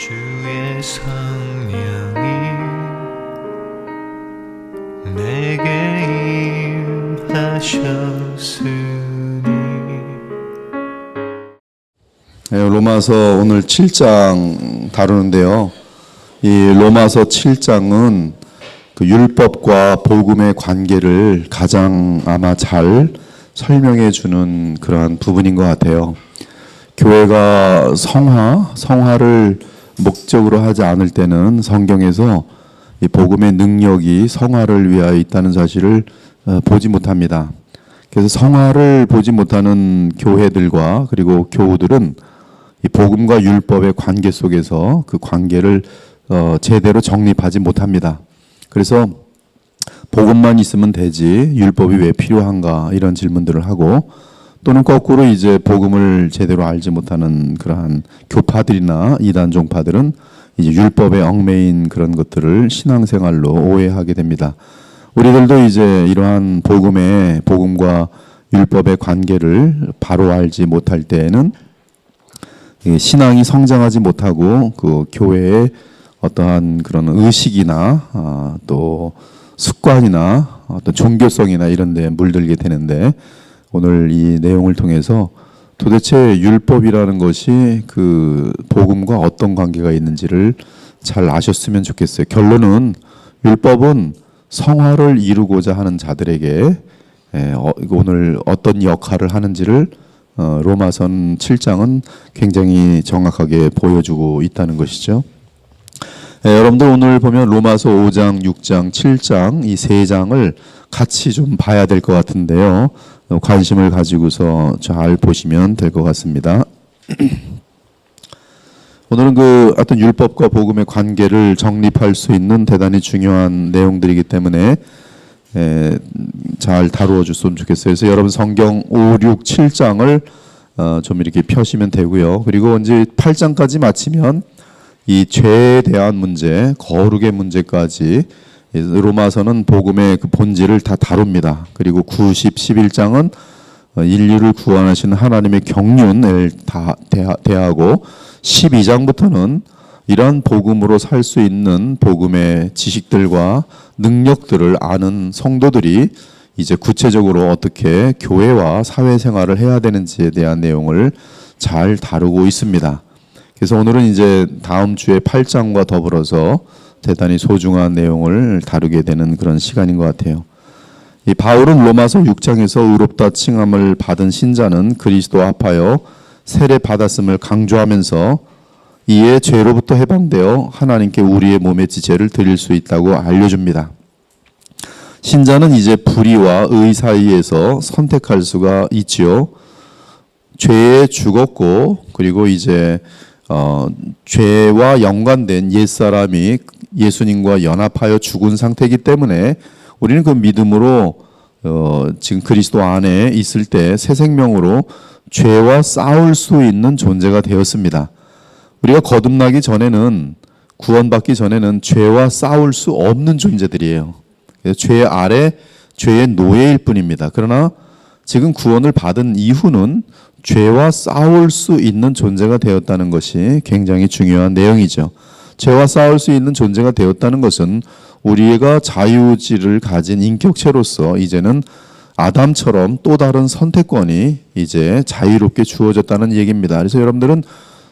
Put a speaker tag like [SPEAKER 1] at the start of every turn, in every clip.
[SPEAKER 1] 주의 성령이 내게 임하셨으니.
[SPEAKER 2] 로마서 오늘 7장 다루는데요. 이 로마서 7장은 그 율법과 복음의 관계를 가장 아마 잘 설명해 주는 그러한 부분인 것 같아요. 교회가 성화를 목적으로 하지 않을 때는 성경에서 이 복음의 능력이 성화를 위하여 있다는 사실을 보지 못합니다. 그래서 성화를 보지 못하는 교회들과 그리고 교우들은 이 복음과 율법의 관계 속에서 그 관계를 제대로 정립하지 못합니다. 그래서 복음만 있으면 되지 율법이 왜 필요한가 이런 질문들을 하고, 또는 거꾸로 이제 복음을 제대로 알지 못하는 그러한 교파들이나 이단 종파들은 이제 율법에 얽매인 그런 것들을 신앙생활로 오해하게 됩니다. 우리들도 이제 이러한 복음과 율법의 관계를 바로 알지 못할 때에는 신앙이 성장하지 못하고 그 교회의 어떠한 그런 의식이나 또 습관이나 어떤 종교성이나 이런 데 물들게 되는데, 오늘 이 내용을 통해서 도대체 율법이라는 것이 그 복음과 어떤 관계가 있는지를 잘 아셨으면 좋겠어요. 결론은 율법은 성화를 이루고자 하는 자들에게 오늘 어떤 역할을 하는지를 로마선 7장은 굉장히 정확하게 보여주고 있다는 것이죠. 여러분들 오늘 보면 로마서 5장, 6장, 7장 이 세 장을 같이 좀 봐야 될 것 같은데요. 관심을 가지고서 잘 보시면 될 것 같습니다. 오늘은 그 어떤 율법과 복음의 관계를 정립할 수 있는 대단히 중요한 내용들이기 때문에 잘 다루어 줬으면 좋겠어요. 그래서 여러분 성경 5, 6, 7장을 좀 이렇게 펴시면 되고요. 그리고 이제 8장까지 마치면 이 죄에 대한 문제, 거룩의 문제까지 로마서는 복음의 그 본질을 다 다룹니다. 그리고 9, 10, 11장은 인류를 구원하시는 하나님의 경륜을 다 대하고, 12장부터는 이런 복음으로 살 수 있는 복음의 지식들과 능력들을 아는 성도들이 이제 구체적으로 어떻게 교회와 사회생활을 해야 되는지에 대한 내용을 잘 다루고 있습니다. 그래서 오늘은 이제 다음 주에 8장과 더불어서 대단히 소중한 내용을 다루게 되는 그런 시간인 것 같아요. 이 바울은 로마서 6장에서 의롭다 칭함을 받은 신자는 그리스도 합하여 세례 받았음을 강조하면서 이에 죄로부터 해방되어 하나님께 우리의 몸의 지체를 드릴 수 있다고 알려줍니다. 신자는 이제 불의와 의 사이에서 선택할 수가 있지요. 죄에 죽었고, 그리고 이제 죄와 연관된 옛사람이 예수님과 연합하여 죽은 상태이기 때문에 우리는 그 믿음으로 지금 그리스도 안에 있을 때 새 생명으로 죄와 싸울 수 있는 존재가 되었습니다. 우리가 거듭나기 전에는, 구원받기 전에는 죄와 싸울 수 없는 존재들이에요. 죄 아래 죄의 노예일 뿐입니다. 그러나 지금 구원을 받은 이후는 죄와 싸울 수 있는 존재가 되었다는 것이 굉장히 중요한 내용이죠. 죄와 싸울 수 있는 존재가 되었다는 것은 우리가 자유의지를 가진 인격체로서 이제는 아담처럼 또 다른 선택권이 이제 자유롭게 주어졌다는 얘기입니다. 그래서 여러분들은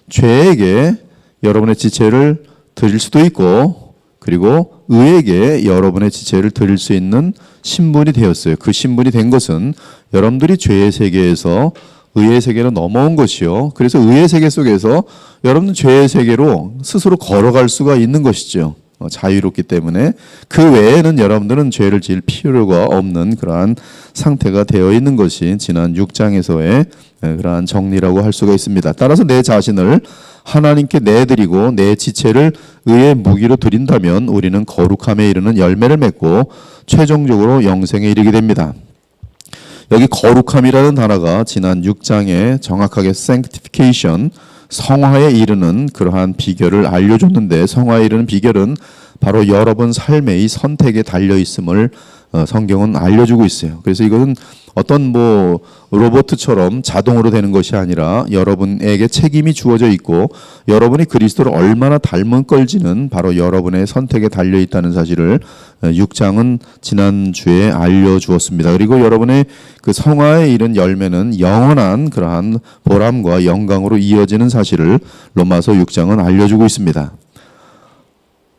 [SPEAKER 2] 죄에게 여러분의 지체를 드릴 수도 있고, 그리고 의에게 여러분의 지체를 드릴 수 있는 신분이 되었어요. 그 신분이 된 것은 여러분들이 죄의 세계에서 의의 세계로 넘어온 것이요. 그래서 의의 세계 속에서 여러분은 죄의 세계로 스스로 걸어갈 수가 있는 것이죠. 자유롭기 때문에 그 외에는 여러분들은 죄를 지을 필요가 없는 그러한 상태가 되어 있는 것이 지난 6장에서의 그러한 정리라고 할 수가 있습니다. 따라서 내 자신을 하나님께 내드리고 내 지체를 의의 무기로 드린다면 우리는 거룩함에 이르는 열매를 맺고 최종적으로 영생에 이르게 됩니다. 여기 거룩함이라는 단어가 지난 6장에 정확하게 sanctification, 성화에 이르는 그러한 비결을 알려줬는데, 성화에 이르는 비결은 바로 여러분 삶의 이 선택에 달려 있음을 성경은 알려주고 있어요. 그래서 이것은 어떤 뭐 로봇처럼 자동으로 되는 것이 아니라 여러분에게 책임이 주어져 있고 여러분이 그리스도를 얼마나 닮은 걸지는 바로 여러분의 선택에 달려 있다는 사실을 6장은 지난주에 알려주었습니다. 그리고 여러분의 그 성화에 이른 열매는 영원한 그러한 보람과 영광으로 이어지는 사실을 로마서 6장은 알려주고 있습니다.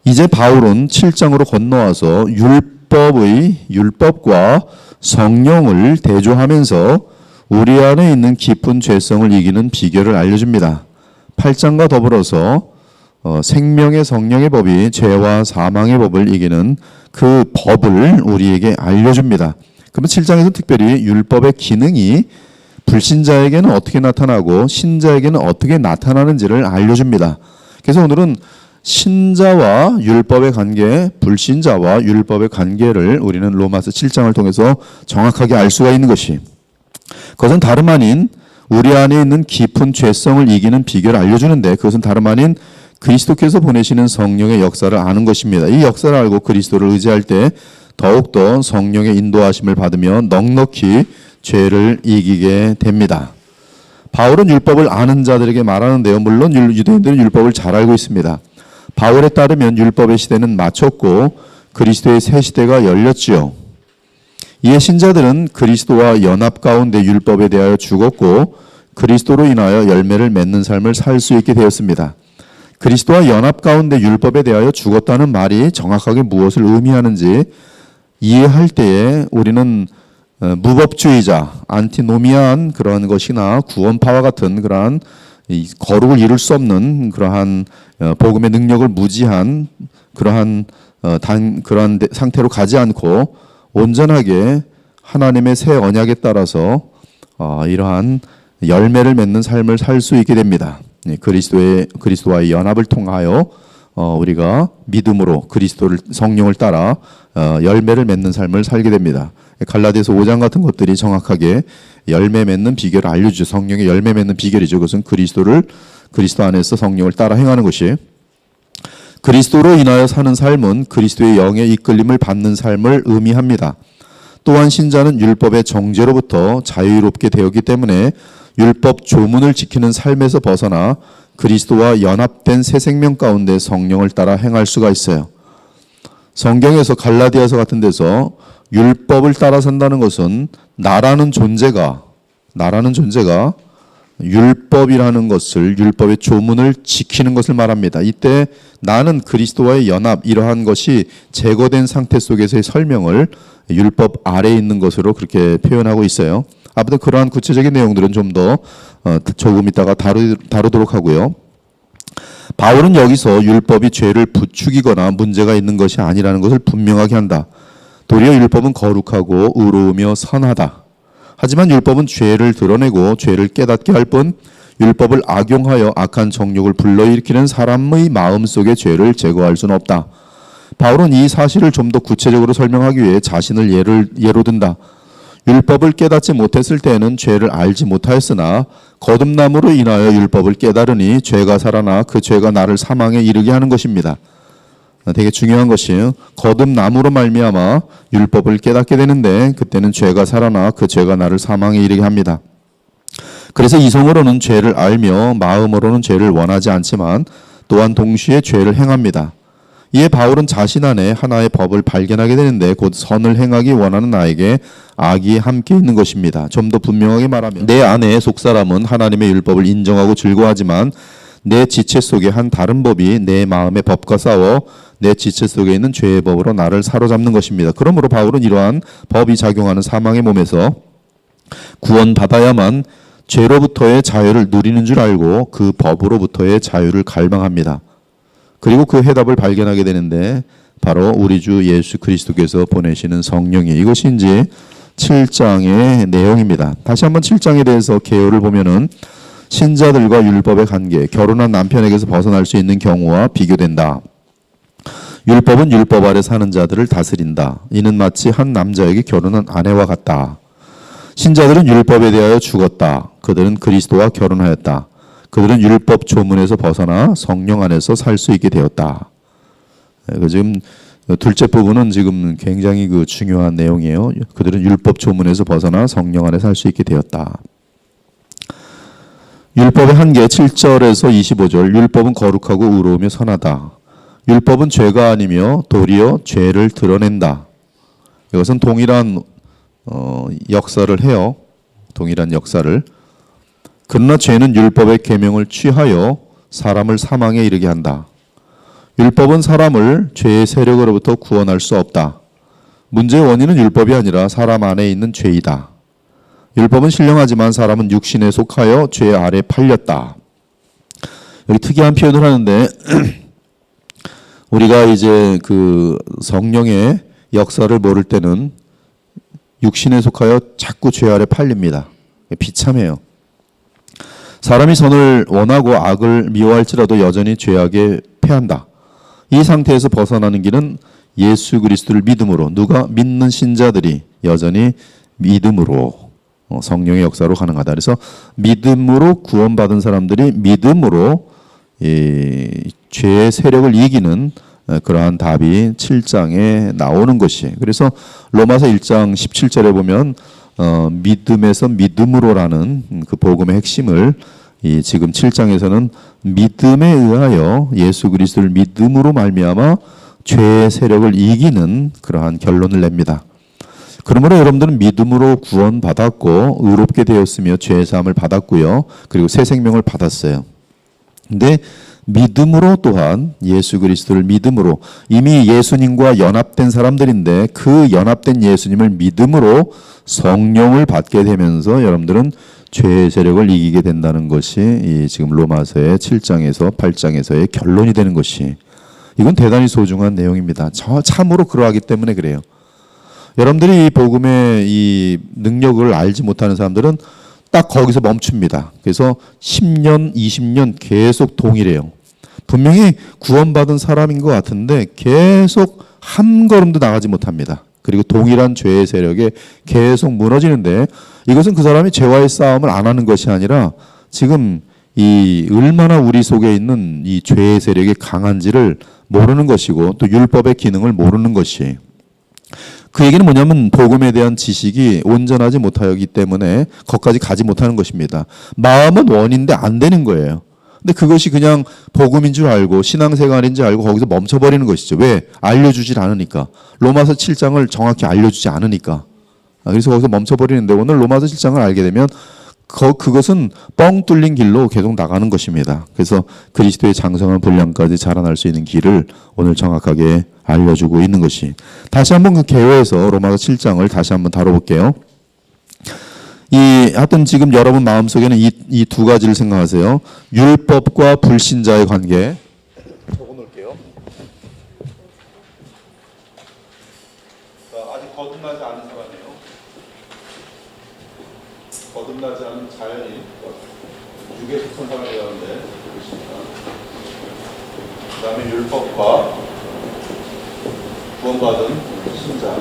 [SPEAKER 2] 이제 바울은 7장으로 건너와서 율법과 성령을 대조하면서 우리 안에 있는 깊은 죄성을 이기는 비결을 알려줍니다. 8장과 더불어서 생명의 성령의 법이 죄와 사망의 법을 이기는 그 법을 우리에게 알려줍니다. 그러면 7장에서 특별히 율법의 기능이 불신자에게는 어떻게 나타나고 신자에게는 어떻게 나타나는지를 알려줍니다. 그래서 오늘은 신자와 율법의 관계, 불신자와 율법의 관계를 우리는 로마서 7장을 통해서 정확하게 알 수가 있는 것이, 그것은 다름 아닌 우리 안에 있는 깊은 죄성을 이기는 비결을 알려주는데, 그것은 다름 아닌 그리스도께서 보내시는 성령의 역사를 아는 것입니다. 이 역사를 알고 그리스도를 의지할 때 더욱더 성령의 인도하심을 받으며 넉넉히 죄를 이기게 됩니다. 바울은 율법을 아는 자들에게 말하는데요, 물론 유대인들은 율법을 잘 알고 있습니다. 바울에 따르면 율법의 시대는 마쳤고 그리스도의 새 시대가 열렸지요. 이에 신자들은 그리스도와 연합 가운데 율법에 대하여 죽었고 그리스도로 인하여 열매를 맺는 삶을 살 수 있게 되었습니다. 그리스도와 연합 가운데 율법에 대하여 죽었다는 말이 정확하게 무엇을 의미하는지 이해할 때에 우리는 무법주의자, 안티노미아한 그러한 것이나 구원파와 같은 그러한 거룩을 이룰 수 없는 그러한 복음의 능력을 무지한 그러한 상태로 가지 않고 온전하게 하나님의 새 언약에 따라서 이러한 열매를 맺는 삶을 살 수 있게 됩니다. 그리스도와의 연합을 통하여 우리가 믿음으로 그리스도를 성령을 따라 열매를 맺는 삶을 살게 됩니다. 갈라디아서 5장 같은 것들이 정확하게 열매 맺는 비결을 알려주죠. 성령의 열매 맺는 비결이죠. 그것은 그리스도 안에서 성령을 따라 행하는 것이, 그리스도로 인하여 사는 삶은 그리스도의 영의 이끌림을 받는 삶을 의미합니다. 또한 신자는 율법의 정죄로부터 자유롭게 되었기 때문에 율법 조문을 지키는 삶에서 벗어나 그리스도와 연합된 새 생명 가운데 성령을 따라 행할 수가 있어요. 성경에서 갈라디아서 같은 데서 율법을 따라 산다는 것은 나라는 존재가 율법이라는 것을, 율법의 조문을 지키는 것을 말합니다. 이때 나는 그리스도와의 연합, 이러한 것이 제거된 상태 속에서의 설명을 율법 아래에 있는 것으로 그렇게 표현하고 있어요. 아무튼 그러한 구체적인 내용들은 좀 더 조금 이따가 다루도록 하고요. 바울은 여기서 율법이 죄를 부추기거나 문제가 있는 것이 아니라는 것을 분명하게 한다. 도리어 율법은 거룩하고 의로우며 선하다. 하지만 율법은 죄를 드러내고 죄를 깨닫게 할 뿐 율법을 악용하여 악한 정욕을 불러일으키는 사람의 마음속의 죄를 제거할 수는 없다. 바울은 이 사실을 좀 더 구체적으로 설명하기 위해 자신을 예로 든다. 율법을 깨닫지 못했을 때에는 죄를 알지 못하였으나 거듭남으로 인하여 율법을 깨달으니 죄가 살아나 그 죄가 나를 사망에 이르게 하는 것입니다. 되게 중요한 것이, 거듭남으로 말미암아 율법을 깨닫게 되는데 그때는 죄가 살아나 그 죄가 나를 사망에 이르게 합니다. 그래서 이성으로는 죄를 알며 마음으로는 죄를 원하지 않지만 또한 동시에 죄를 행합니다. 이에 바울은 자신 안에 하나의 법을 발견하게 되는데 곧 선을 행하기 원하는 나에게 악이 함께 있는 것입니다. 좀 더 분명하게 말하면 내 안에 속사람은 하나님의 율법을 인정하고 즐거워하지만 내 지체 속에 한 다른 법이 내 마음의 법과 싸워 내 지체 속에 있는 죄의 법으로 나를 사로잡는 것입니다. 그러므로 바울은 이러한 법이 작용하는 사망의 몸에서 구원받아야만 죄로부터의 자유를 누리는 줄 알고 그 법으로부터의 자유를 갈망합니다. 그리고 그 해답을 발견하게 되는데 바로 우리 주 예수 그리스도께서 보내시는 성령이, 이것이 이제 7장의 내용입니다. 다시 한번 7장에 대해서 개요를 보면은 신자들과 율법의 관계, 결혼한 남편에게서 벗어날 수 있는 경우와 비교된다. 율법은 율법 아래 사는 자들을 다스린다. 이는 마치 한 남자에게 결혼한 아내와 같다. 신자들은 율법에 대하여 죽었다. 그들은 그리스도와 결혼하였다. 그들은 율법 조문에서 벗어나 성령 안에서 살 수 있게 되었다. 지금 둘째 부분은 지금 굉장히 그 중요한 내용이에요. 그들은 율법 조문에서 벗어나 성령 안에 살 수 있게 되었다. 율법의 한계 7절에서 25절. 율법은 거룩하고 의로우며 선하다. 율법은 죄가 아니며 도리어 죄를 드러낸다. 이것은 동일한 역사를 해요. 동일한 역사를. 그러나 죄는 율법의 계명을 취하여 사람을 사망에 이르게 한다. 율법은 사람을 죄의 세력으로부터 구원할 수 없다. 문제의 원인은 율법이 아니라 사람 안에 있는 죄이다. 율법은 신령하지만 사람은 육신에 속하여 죄 아래 팔렸다. 여기 특이한 표현을 하는데 우리가 이제 그 성령의 역사를 모를 때는 육신에 속하여 자꾸 죄 아래 팔립니다. 비참해요. 사람이 선을 원하고 악을 미워할지라도 여전히 죄악에 패한다. 이 상태에서 벗어나는 길은 예수 그리스도를 믿음으로, 누가 믿는 신자들이 여전히 믿음으로 성령의 역사로 가능하다. 그래서 믿음으로 구원받은 사람들이 믿음으로 이 죄의 세력을 이기는 그러한 답이 7장에 나오는 것이. 그래서 로마서 1장 17절에 보면 믿음에서 믿음으로라는 그 복음의 핵심을 이 지금 7장에서는 믿음에 의하여 예수 그리스도를 믿음으로 말미암아 죄의 세력을 이기는 그러한 결론을 냅니다. 그러므로 여러분들은 믿음으로 구원받았고 의롭게 되었으며 죄 사함을 받았고요. 그리고 새 생명을 받았어요. 근데 믿음으로 또한 예수 그리스도를 믿음으로 이미 예수님과 연합된 사람들인데 그 연합된 예수님을 믿음으로 성령을 받게 되면서 여러분들은 죄의 세력을 이기게 된다는 것이 이 지금 로마서의 7장에서 8장에서의 결론이 되는 것이, 이건 대단히 소중한 내용입니다. 참으로 그러하기 때문에 그래요. 여러분들이 이 복음의 이 능력을 알지 못하는 사람들은 딱 거기서 멈춥니다. 그래서 10년, 20년 계속 동일해요. 분명히 구원받은 사람인 것 같은데 계속 한 걸음도 나가지 못합니다. 그리고 동일한 죄의 세력에 계속 무너지는데, 이것은 그 사람이 죄와의 싸움을 안 하는 것이 아니라 지금 이 얼마나 우리 속에 있는 이 죄의 세력이 강한지를 모르는 것이고 또 율법의 기능을 모르는 것이. 그 얘기는 뭐냐면 복음에 대한 지식이 온전하지 못하기 때문에 거기까지 가지 못하는 것입니다. 마음은 원인데 안 되는 거예요. 근데 그것이 그냥 복음인 줄 알고 신앙생활인 줄 알고 거기서 멈춰버리는 것이죠. 왜? 알려주질 않으니까. 로마서 7장을 정확히 알려주지 않으니까. 그래서 거기서 멈춰버리는데, 오늘 로마서 7장을 알게 되면 그것은 뻥 뚫린 길로 계속 나가는 것입니다. 그래서 그리스도의 장성한 분량까지 자라날 수 있는 길을 오늘 정확하게 알려주고 있는 것이. 다시 한번 그 개요에서 로마서 7장을 다시 한번 다뤄볼게요. 하여튼 지금 여러분 마음속에는 이 두 가지를 생각하세요. 율법과 불신자의 관계. 적어놓을게요. 아직 거듭나지 않은 사람이에요. 거듭나지 않은 자연인, 육에 속한 사람이라는데 그렇습니다. 그 다음에 율법과 구원받은 신자,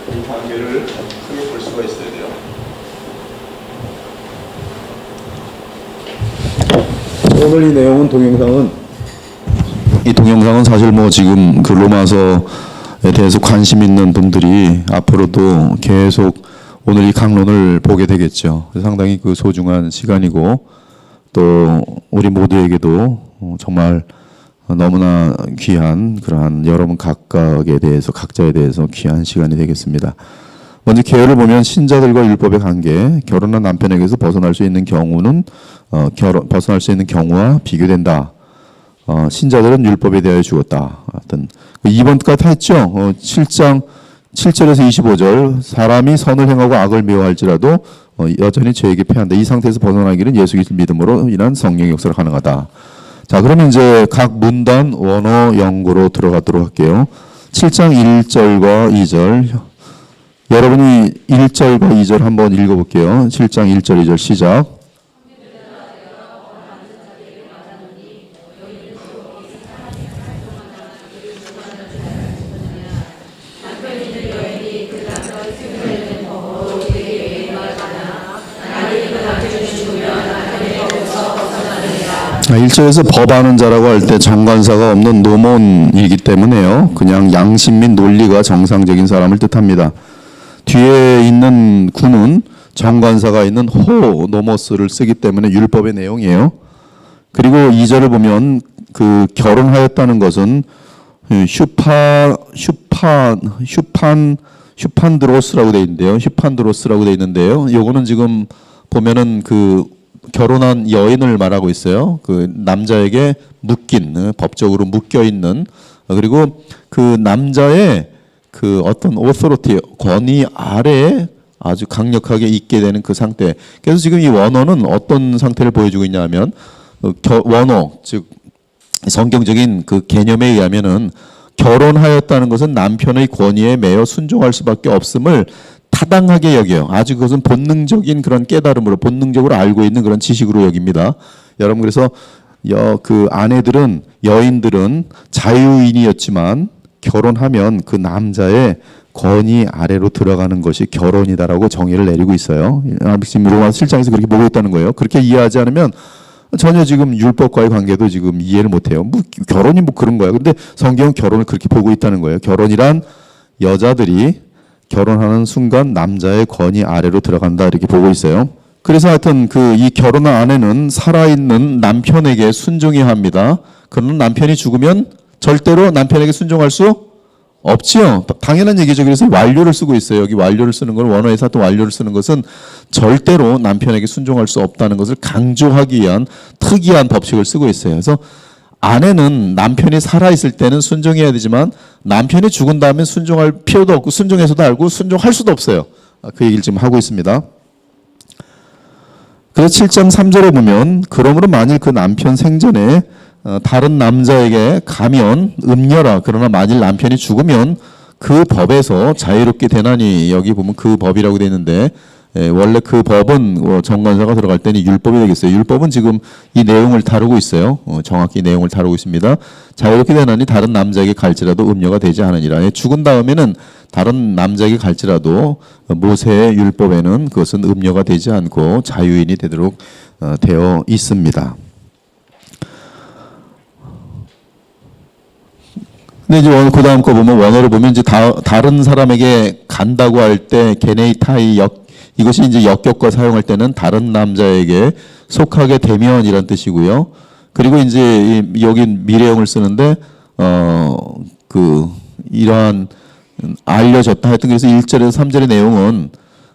[SPEAKER 2] 이 관계를 크게 볼 수가 있어야 돼요. 오늘 이 내용은 이 동영상은 사실 뭐 지금 그 로마서에 대해서 관심 있는 분들이 앞으로도 계속 오늘 이 강론을 보게 되겠죠. 상당히 그 소중한 시간이고 또 우리 모두에게도 정말 너무나 귀한 그러한 여러분 각자에 대해서 귀한 시간이 되겠습니다. 먼저 개요를 보면 신자들과 율법의 관계, 결혼한 남편에게서 벗어날 수 있는 경우는 벗어날 수 있는 경우와 비교된다. 신자들은 율법에 대하여 죽었다. 하여튼 2번까지 다 했죠. 7장 7절에서 25절, 사람이 선을 행하고 악을 미워할지라도 여전히 죄에게 패한다. 이 상태에서 벗어나기는 예수 그리스도 믿음으로 인한 성령의 역사가 가능하다. 자, 그러면 이제 각 문단 원어 연구로 들어가도록 할게요. 7장 1절과 2절. 여러분이 1절과 2절 한번 읽어볼게요. 7장 1절 2절 시작. 1절에서 법하는 자라고 할 때 정관사가 없는 노몬이기 때문에요. 그냥 양심 및 논리가 정상적인 사람을 뜻합니다. 뒤에 있는 구는 정관사가 있는 호 노모스를 쓰기 때문에 율법의 내용이에요. 그리고 2절을 보면 그 결혼하였다는 것은 슈판드로스라고 돼 있는데요. 슈판드로스라고 돼 있는데요. 요거는 지금 보면은 그 결혼한 여인을 말하고 있어요. 그 남자에게 묶인 법적으로 묶여 있는 그리고 그 남자의 그 어떤 오토리티 권위 아래에 아주 강력하게 있게 되는 그 상태. 그래서 지금 이 원어는 어떤 상태를 보여주고 있냐면 원어 즉 성경적인 그 개념에 의하면은 결혼하였다는 것은 남편의 권위에 매여 순종할 수밖에 없음을 타당하게 여겨요. 아주 그것은 본능적인 그런 깨달음으로 본능적으로 알고 있는 그런 지식으로 여깁니다. 여러분 그래서 그 아내들은 여인들은 자유인이었지만 결혼하면 그 남자의 권위 아래로 들어가는 것이 결혼이다라고 정의를 내리고 있어요. 지금 로마서 7장에서 그렇게 보고 있다는 거예요. 그렇게 이해하지 않으면 전혀 지금 율법과의 관계도 지금 이해를 못해요. 뭐 결혼이 뭐 그런 거야. 근데 성경은 결혼을 그렇게 보고 있다는 거예요. 결혼이란 여자들이 결혼하는 순간 남자의 권위 아래로 들어간다 이렇게 보고 있어요. 그래서 하여튼 그 이 결혼한 아내는 살아있는 남편에게 순종해야 합니다. 그러나 남편이 죽으면 절대로 남편에게 순종할 수 없지요. 당연한 얘기죠. 그래서 완료를 쓰고 있어요. 여기 완료를 쓰는 건 원어에서 또 완료를 쓰는 것은 절대로 남편에게 순종할 수 없다는 것을 강조하기 위한 특이한 법칙을 쓰고 있어요. 그래서 아내는 남편이 살아있을 때는 순종해야 되지만 남편이 죽은 다음에 순종할 필요도 없고 순종해서도 알고 순종할 수도 없어요. 그 얘기를 지금 하고 있습니다. 그래서 7장 3절에 보면 그러므로 만일 그 남편 생전에 다른 남자에게 가면 음녀라. 그러나 만일 남편이 죽으면 그 법에서 자유롭게 되나니. 여기 보면 그 법이라고 되어 있는데 원래 그 법은 정관사가 들어갈 때는 율법이 되겠어요. 율법은 지금 이 내용을 다루고 있어요. 정확히 내용을 다루고 있습니다. 자유롭게 되나니 다른 남자에게 갈지라도 음녀가 되지 않으니라. 죽은 다음에는 다른 남자에게 갈지라도 모세의 율법에는 그것은 음녀가 되지 않고 자유인이 되도록 되어 있습니다. 근데 이제 그 다음 거 보면 원어를 보면 이제 다른 사람에게 간다고 할 때 게네이타이 이것이 이제 역격과 사용할 때는 다른 남자에게 속하게 되면이란 뜻이고요. 그리고 이제 여기 미래형을 쓰는데 이러한 알려졌다 하여튼 그래서 1절에서 3절의 내용은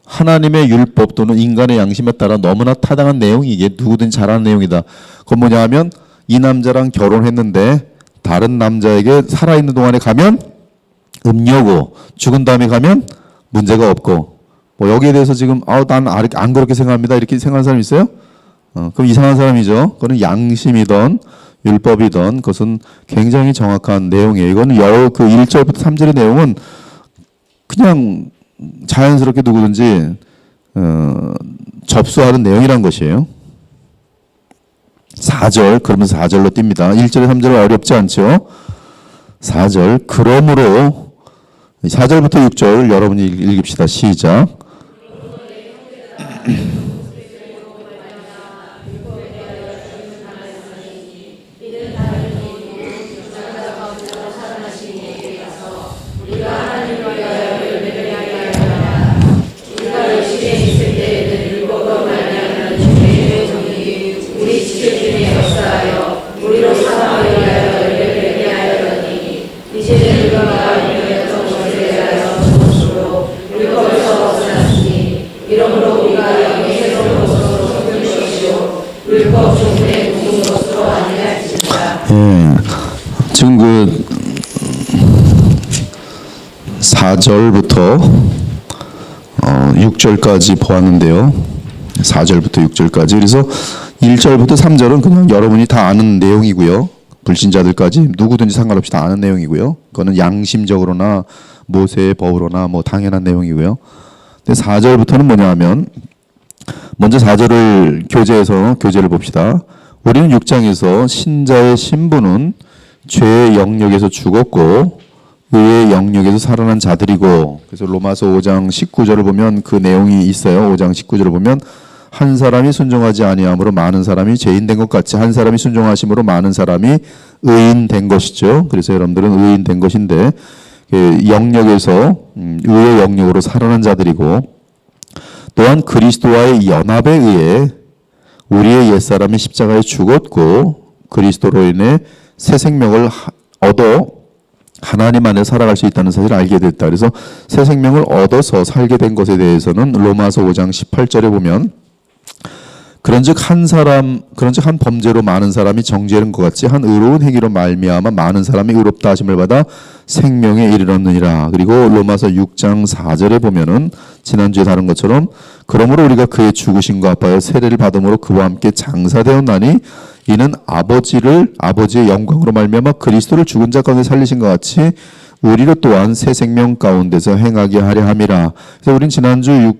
[SPEAKER 2] 하나님의 율법 또는 인간의 양심에 따라 너무나 타당한 내용이 이게 누구든 잘 아는 내용이다. 그건 뭐냐 하면 이 남자랑 결혼했는데 다른 남자에게 살아있는 동안에 가면 음녀고 죽은 다음에 가면 문제가 없고 뭐 여기에 대해서 지금 난 안 그렇게 생각합니다 이렇게 생각하는 사람 있어요? 그럼 이상한 사람이죠. 그거는 양심이든 율법이든 그것은 굉장히 정확한 내용이에요. 이거는 그 1절부터 3절의 내용은 그냥 자연스럽게 누구든지 접수하는 내용이란 것이에요. 4절 그러면서 4절로 띱니다. 1절에 3절은 어렵지 않죠. 4절 그러므로 4절부터 6절 여러분이 읽읍시다. 시작. 지금 그 4절부터 6절까지 보았는데요. 4절부터 6절까지. 그래서 1절부터 3절은 그냥 여러분이 다 아는 내용이고요. 불신자들까지 누구든지 상관없이 다 아는 내용이고요. 그거는 양심적으로나 모세의 법으로나 뭐 당연한 내용이고요. 근데 4절부터는 뭐냐 하면 먼저 4절을 교재를 봅시다. 우리는 6장에서 신자의 신분은 죄의 영역에서 죽었고 의의 영역에서 살아난 자들이고 그래서 로마서 5장 19절을 보면 그 내용이 있어요. 5장 19절을 보면 한 사람이 순종하지 아니함으로 많은 사람이 죄인 된 것 같이 한 사람이 순종하심으로 많은 사람이 의인 된 것이죠. 그래서 여러분들은 의인 된 것인데 영역에서 의의 영역으로 살아난 자들이고, 또한 그리스도와의 연합에 의해 우리의 옛사람이 십자가에 죽었고 그리스도로 인해 새 생명을 얻어 하나님 안에 살아갈 수 있다는 사실을 알게 됐다. 그래서 새 생명을 얻어서 살게 된 것에 대해서는 로마서 5장 18절에 보면, 그런즉 한 범죄로 많은 사람이 정죄된 것 같이 한 의로운 행위로 말미암아 많은 사람이 의롭다 하심을 받아 생명에 이르렀느니라. 그리고 로마서 6장 4절에 보면은 지난주에 다룬 것처럼, 그러므로 우리가 그의 죽으심과 합하여 세례를 받음으로 그와 함께 장사되었나니 이는 아버지의 영광으로 말미암아 그리스도를 죽은 자 가운데 살리신 것 같이 우리로 또한 새 생명 가운데서 행하게 하려 함이라. 그래서 우린 지난주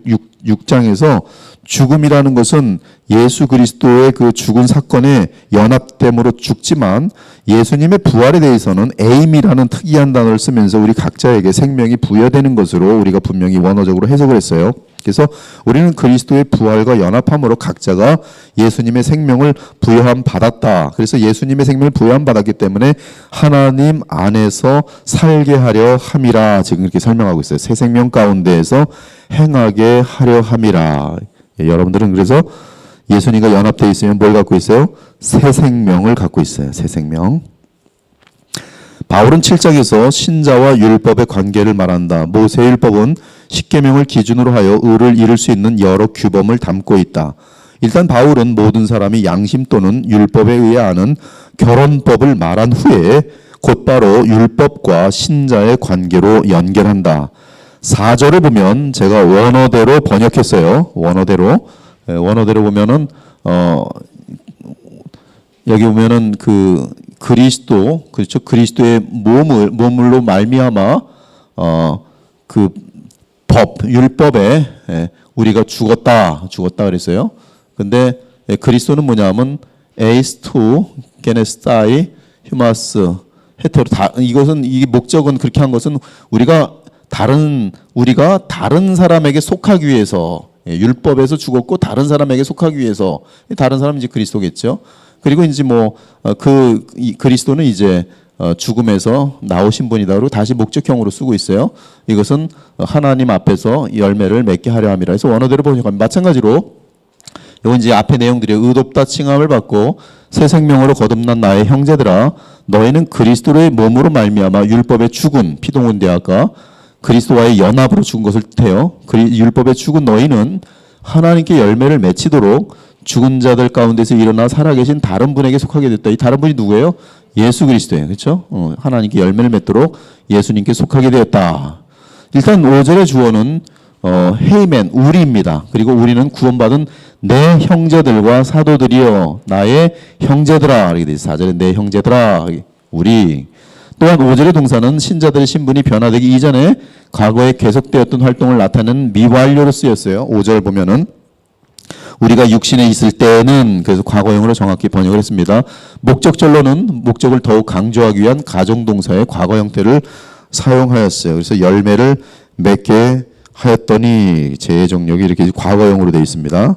[SPEAKER 2] 6장에서 죽음이라는 것은 예수 그리스도의 그 죽은 사건에 연합됨으로 죽지만, 예수님의 부활에 대해서는 에임이라는 특이한 단어를 쓰면서 우리 각자에게 생명이 부여되는 것으로 우리가 분명히 원어적으로 해석을 했어요. 그래서 우리는 그리스도의 부활과 연합함으로 각자가 예수님의 생명을 부여함 받았다. 그래서 예수님의 생명을 부여함 받았기 때문에 하나님 안에서 살게 하려 함이라 지금 이렇게 설명하고 있어요. 새 생명 가운데에서 행하게 하려 함이라. 여러분들은 그래서 예수님과 연합되어 있으면 뭘 갖고 있어요? 새 생명을 갖고 있어요. 새 생명. 바울은 7장에서 신자와 율법의 관계를 말한다. 모세율법은 십계명을 기준으로 하여 의를 이룰 수 있는 여러 규범을 담고 있다. 일단 바울은 모든 사람이 양심 또는 율법에 의해 아는 결혼법을 말한 후에 곧바로 율법과 신자의 관계로 연결한다. 4절을 보면 제가 원어대로 번역했어요. 원어대로 보면은 여기 보면은 그리스도, 그렇죠? 그리스도의 몸으로 말미암아 그 율법에 우리가 죽었다 그랬어요. 근데 그리스도는 뭐냐면 에이스투 게네스타이 휴마스 헤테로, 이것은 이 목적은 그렇게 한 것은 우리가 다른 사람에게 속하기 위해서, 율법에서 죽었고 다른 사람에게 속하기 위해서, 다른 사람은 이제 그리스도겠죠. 그리고 이제 그리스도는 이제 죽음에서 나오신 분이다. 그리고 다시 목적형으로 쓰고 있어요. 이것은 하나님 앞에서 열매를 맺게 하려 함이라 해서 원어대로 번역합니다. 마찬가지로 이건 이제 앞의 내용들이 의롭다 칭함을 받고 새 생명으로 거듭난 나의 형제들아, 너희는 그리스도의 몸으로 말미암아 율법에 죽은, 피동은 대학가 그리스도와의 연합으로 죽은 것을 뜻해요. 율법에 죽은 너희는 하나님께 열매를 맺히도록 죽은 자들 가운데서 일어나 살아계신 다른 분에게 속하게 됐다. 이 다른 분이 누구예요? 예수 그리스도예요. 그렇죠? 하나님께 열매를 맺도록 예수님께 속하게 되었다. 일단 5절의 주어는 헤이멘, 우리입니다. 그리고 우리는 구원받은 내 형제들과 사도들이여 나의 형제들아. 이렇게 돼 있어요. 4절에 내 형제들아. 우리. 또한 5절의 동사는 신자들의 신분이 변화되기 이전에 과거에 계속되었던 활동을 나타내는 미완료로 쓰였어요. 5절 보면은 우리가 육신에 있을 때는, 그래서 과거형으로 정확히 번역을 했습니다. 목적절로는 목적을 더욱 강조하기 위한 가정동사의 과거 형태를 사용하였어요. 그래서 열매를 맺게 하였더니 재정력이 이렇게 과거형으로 되어 있습니다.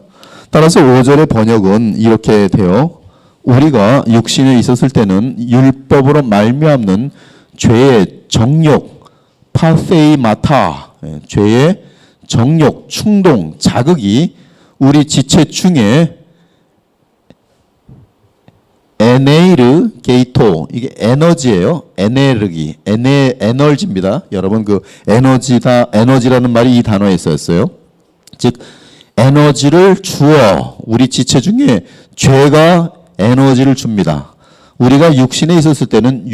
[SPEAKER 2] 따라서 5절의 번역은 이렇게 돼요. 우리가 육신에 있었을 때는 율법으로 말미암는 죄의 정욕, 파세이마타, 죄의 정욕, 충동, 자극이 우리 지체 중에 에네이르 게이토, 이게 에너지예요. 에너지입니다. 여러분 그 에너지라는 말이 이 단어에 있었어요. 즉 에너지를 주어, 우리 지체 중에 죄가 에너지를 줍니다. 우리가 육신에 있었을 때는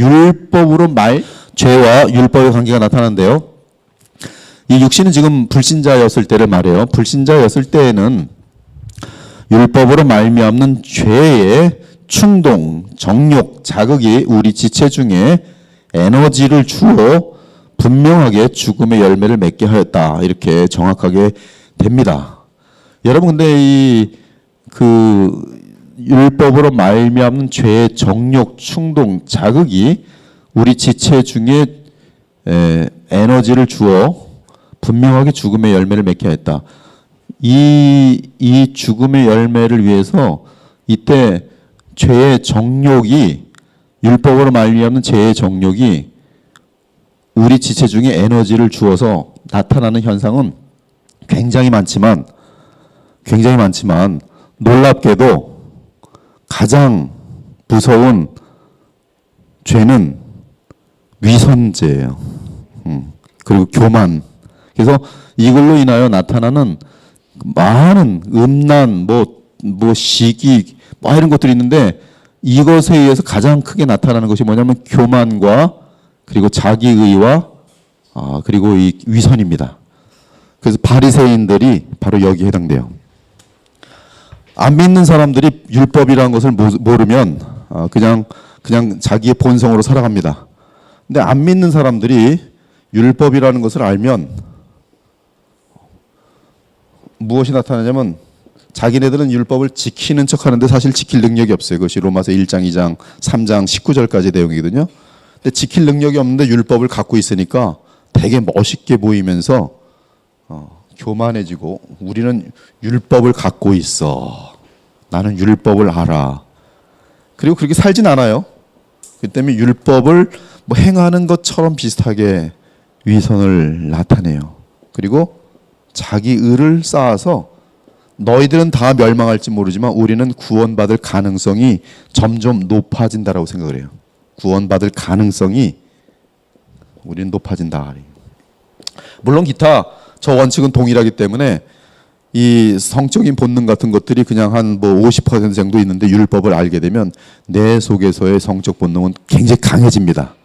[SPEAKER 2] 죄와 율법의 관계가 나타나는데요. 이 육신은 지금 불신자였을 때를 말해요. 불신자였을 때에는 율법으로 말미암는 죄의 충동, 정욕, 자극이 우리 지체 중에 에너지를 주어 분명하게 죽음의 열매를 맺게 하였다. 이렇게 정확하게 됩니다. 여러분 근데 율법으로 말미암는 죄의 정욕, 충동, 자극이 우리 지체 중에 에너지를 주어 분명하게 죽음의 열매를 맺게 했다. 이 죽음의 열매를 위해서 이때 죄의 정욕이 율법으로 말미암는 죄의 정욕이 우리 지체 중에 에너지를 주어서 나타나는 현상은 굉장히 많지만 놀랍게도 가장 무서운 죄는 위선죄예요. 그리고 교만. 그래서 이걸로 인하여 나타나는 많은 음란, 뭐 시기, 뭐 이런 것들이 있는데 이것에 의해서 가장 크게 나타나는 것이 뭐냐면 교만과 그리고 자기의와 그리고 이 위선입니다. 그래서 바리새인들이 바로 여기에 해당돼요. 안 믿는 사람들이 율법이라는 것을 모르면 그냥 자기의 본성으로 살아갑니다. 근데 안 믿는 사람들이 율법이라는 것을 알면 무엇이 나타나냐면 자기네들은 율법을 지키는 척하는데 사실 지킬 능력이 없어요. 그것이 로마서 1장, 2장, 3장, 19절까지 내용이거든요. 근데 지킬 능력이 없는데 율법을 갖고 있으니까 되게 멋있게 보이면서 교만해지고 우리는 율법을 갖고 있어. 나는 율법을 알아. 그리고 그렇게 살진 않아요. 그 때문에 율법을 뭐 행하는 것처럼 비슷하게 위선을 나타내요. 그리고 자기 의를 쌓아서 너희들은 다 멸망할지 모르지만 우리는 구원받을 가능성이 점점 높아진다라고 생각을 해요. 구원받을 가능성이 우리는 높아진다. 물론 기타 저 원칙은 동일하기 때문에 이 성적인 본능 같은 것들이 그냥 한 뭐 50% 정도 있는데 율법을 알게 되면 내 속에서의 성적 본능은 굉장히 강해집니다.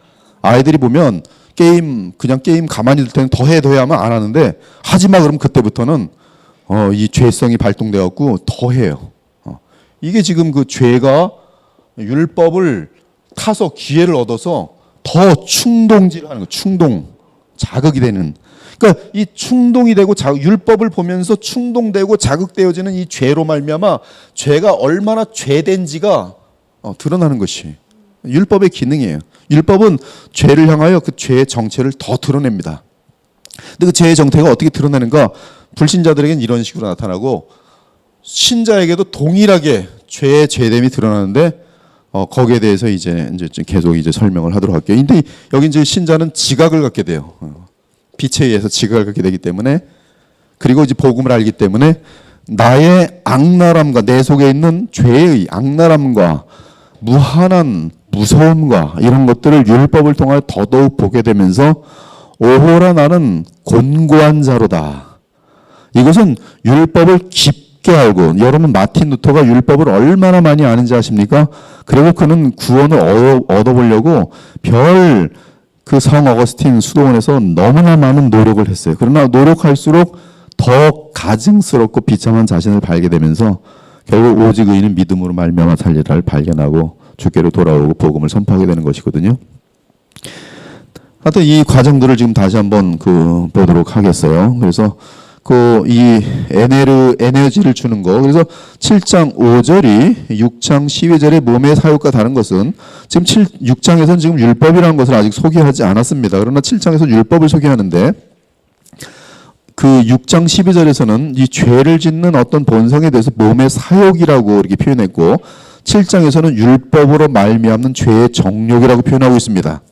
[SPEAKER 2] 아이들이 보면 그냥 게임 가만히 둘 때는 더 해야만 안 하는데 하지 마 그러면 그때부터는 이 죄성이 발동돼 갖고 더 해요. 이게 지금 그 죄가 율법을 타서 기회를 얻어서 더 충동질하는 거, 자극이 되는. 그러니까 이 충동이 되고 율법을 보면서 충동되고 자극되어지는 이 죄로 말미암아 죄가 얼마나 죄된지가 드러나는 것이 율법의 기능이에요. 율법은 죄를 향하여 그 죄의 정체를 더 드러냅니다. 근데 그 죄의 정체가 어떻게 드러나는가? 불신자들에게는 이런 식으로 나타나고 신자에게도 동일하게 죄의 죄됨이 드러나는데 거기에 대해서 이제 계속 설명을 하도록 할게요. 근데 여기 이제 신자는 지각을 갖게 돼요. 빛에 의해서 지각을 갖게 되기 때문에 그리고 이제 복음을 알기 때문에 나의 악랄함과 내 속에 있는 죄의 악랄함과 무한한 무서움과 이런 것들을 율법을 통하여 더더욱 보게 되면서 오호라 나는 곤고한 자로다. 이것은 율법을 깊게 알고 여러분 마틴 루터가 율법을 얼마나 많이 아는지 아십니까? 그리고 그는 구원을 얻어보려고 그 성 어거스틴 수도원에서 너무나 많은 노력을 했어요. 그러나 노력할수록 더 가증스럽고 비참한 자신을 발견되면서 결국 오직 의인은 믿음으로 말미암아 살리라를 발견하고 주께로 돌아오고 복음을 선포하게 되는 것이거든요. 하여튼 이 과정들을 지금 다시 한번 보도록 하겠어요. 그래서 이 에너지를 주는 거. 그래서 7장 5절이 6장 12절의 몸의 사육과 다른 것은 지금 6장에서는 지금 율법이라는 것을 아직 소개하지 않았습니다. 그러나 7장에서 율법을 소개하는데 그 6장 12절에서는 이 죄를 짓는 어떤 본성에 대해서 몸의 사욕이라고 이렇게 표현했고 7장에서는 율법으로 말미암는 죄의 정욕이라고 표현하고 있습니다.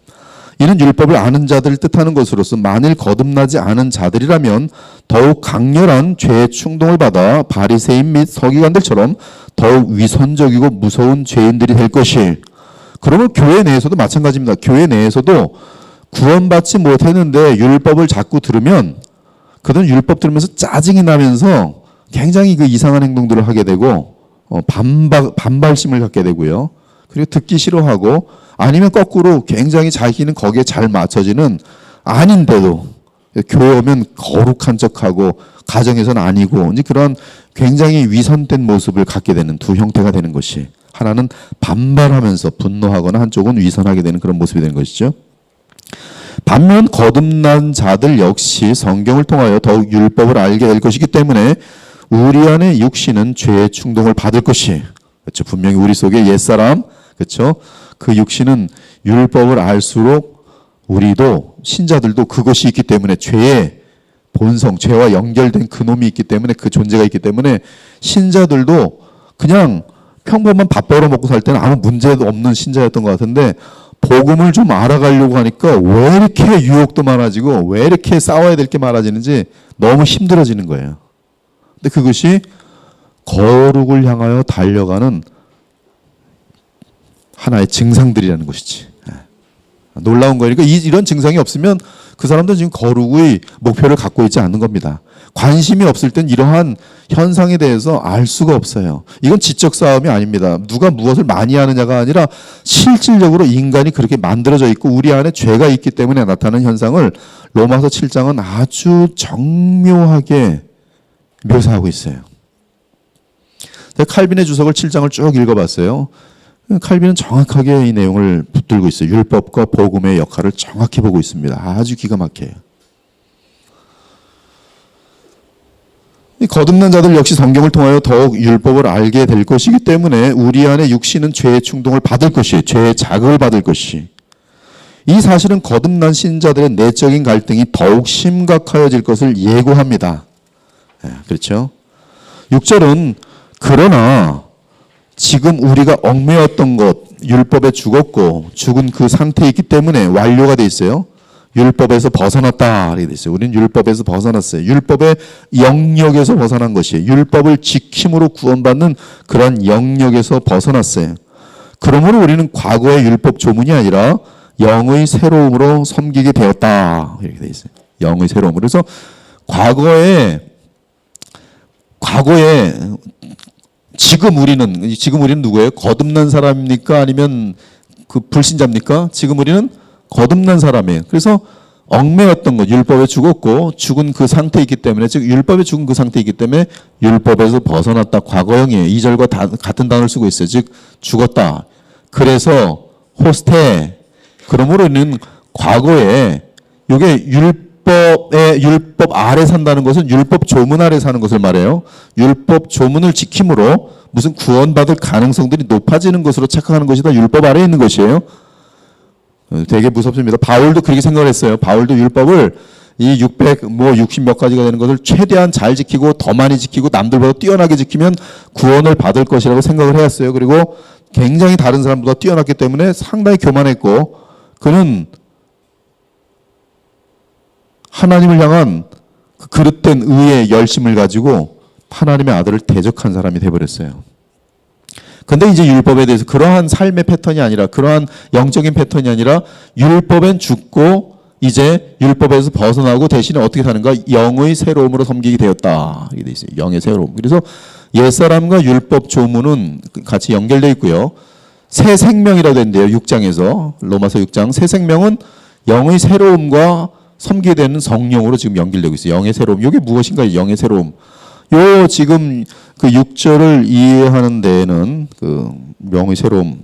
[SPEAKER 2] 이는 율법을 아는 자들을 뜻하는 것으로서 만일 거듭나지 않은 자들이라면 더욱 강렬한 죄의 충동을 받아 바리새인 및 서기관들처럼 더욱 위선적이고 무서운 죄인들이 될 것이. 그러면 교회 내에서도 마찬가지입니다. 교회 내에서도 구원받지 못했는데 율법을 자꾸 들으면 그들은 율법 들으면서 짜증이 나면서 굉장히 그 이상한 행동들을 하게 되고 반발심을 갖게 되고요. 그리고 듣기 싫어하고 아니면 거꾸로 굉장히 자기는 거기에 잘 맞춰지는 아닌데도 교회 오면 거룩한 척하고 가정에서는 아니고 이제 그런 굉장히 위선된 모습을 갖게 되는 두 형태가 되는 것이 하나는 반발하면서 분노하거나 한쪽은 위선하게 되는 그런 모습이 되는 것이죠. 반면 거듭난 자들 역시 성경을 통하여 더욱 율법을 알게 될 것이기 때문에 우리 안에 육신은 죄의 충동을 받을 것이 그렇죠. 분명히 우리 속에 옛사람 그렇죠. 그 육신은 율법을 알수록 우리도 신자들도 그것이 있기 때문에 죄의 본성, 죄와 연결된 그놈이 있기 때문에, 그 존재가 있기 때문에 신자들도 그냥 평범한 밥 벌어 먹고 살 때는 아무 문제도 없는 신자였던 것 같은데, 복음을 좀 알아가려고 하니까 왜 이렇게 유혹도 많아지고 왜 이렇게 싸워야 될 게 많아지는지 너무 힘들어지는 거예요. 근데 그것이 거룩을 향하여 달려가는 하나의 증상들이라는 것이지. 놀라운 거니까 이런 증상이 없으면 그 사람도 지금 거룩의 목표를 갖고 있지 않는 겁니다. 관심이 없을 땐 이러한 현상에 대해서 알 수가 없어요. 이건 지적 싸움이 아닙니다. 누가 무엇을 많이 하느냐가 아니라 실질적으로 인간이 그렇게 만들어져 있고 우리 안에 죄가 있기 때문에 나타나는 현상을 로마서 7장은 아주 정묘하게 묘사하고 있어요. 칼빈의 주석을 7장을 쭉 읽어봤어요. 칼빈은 정확하게 이 내용을 붙들고 있어요. 율법과 복음의 역할을 정확히 보고 있습니다. 아주 기가 막혀요. 이 거듭난 자들 역시 성경을 통하여 더욱 율법을 알게 될 것이기 때문에 우리 안에 육신은 죄의 충동을 받을 것이, 죄의 자극을 받을 것이. 이 사실은 거듭난 신자들의 내적인 갈등이 더욱 심각해질 것을 예고합니다. 그렇죠? 6절은 그러나 지금 우리가 얽매였던 것, 율법에 죽었고 죽은 그 상태에 있기 때문에 완료가 돼 있어요. 율법에서 벗어났다 이렇게 돼 있어요. 우리는 율법에서 벗어났어요. 율법의 영역에서 벗어난 것이에요. 율법을 지킴으로 구원받는 그런 영역에서 벗어났어요. 그러므로 우리는 과거의 율법 조문이 아니라 영의 새로움으로 섬기게 되었다 이렇게 돼 있어요. 영의 새로움으로. 그래서 과거에 지금 우리는 누구예요? 거듭난 사람입니까? 아니면 그 불신자입니까? 지금 우리는 거듭난 사람이에요. 그래서 얽매였던 것, 율법에 죽었고 죽은 그 상태에 있기 때문에, 즉 율법에 죽은 그 상태에 있기 때문에 율법에서 벗어났다. 과거형이에요. 2절과 같은 단어를 쓰고 있어요. 즉 죽었다. 그래서 호스테. 그러므로는 과거에 이게 율법 아래 산다는 것은 율법 조문 아래 사는 것을 말해요. 율법 조문을 지킴으로 무슨 구원받을 가능성들이 높아지는 것으로 착각하는 것이다. 율법 아래에 있는 것이에요. 되게 무섭습니다. 바울도 그렇게 생각을 했어요. 바울도 율법을 이 60 몇 가지가 되는 것을 최대한 잘 지키고 더 많이 지키고 남들보다 뛰어나게 지키면 구원을 받을 것이라고 생각을 해왔어요. 그리고 굉장히 다른 사람보다 뛰어났기 때문에 상당히 교만했고, 그는 하나님을 향한 그 그릇된 의의 열심을 가지고 하나님의 아들을 대적한 사람이 되어버렸어요. 근데 이제 율법에 대해서 그러한 삶의 패턴이 아니라, 그러한 영적인 패턴이 아니라 율법엔 죽고 이제 율법에서 벗어나고 대신에 어떻게 사는가? 영의 새로움으로 섬기게 되었다. 이게 돼 있어요. 영의 새로움. 그래서 옛사람과 율법 조문은 같이 연결되어 있고요. 새 생명이라고 된대요. 6장에서. 로마서 6장. 새 생명은 영의 새로움과 섬기게 되는 성령으로 지금 연결되고 있어요. 영의 새로움. 이게 무엇인가? 영의 새로움. 요 지금 그 6절을 이해하는 데에는 그 영의 새로움,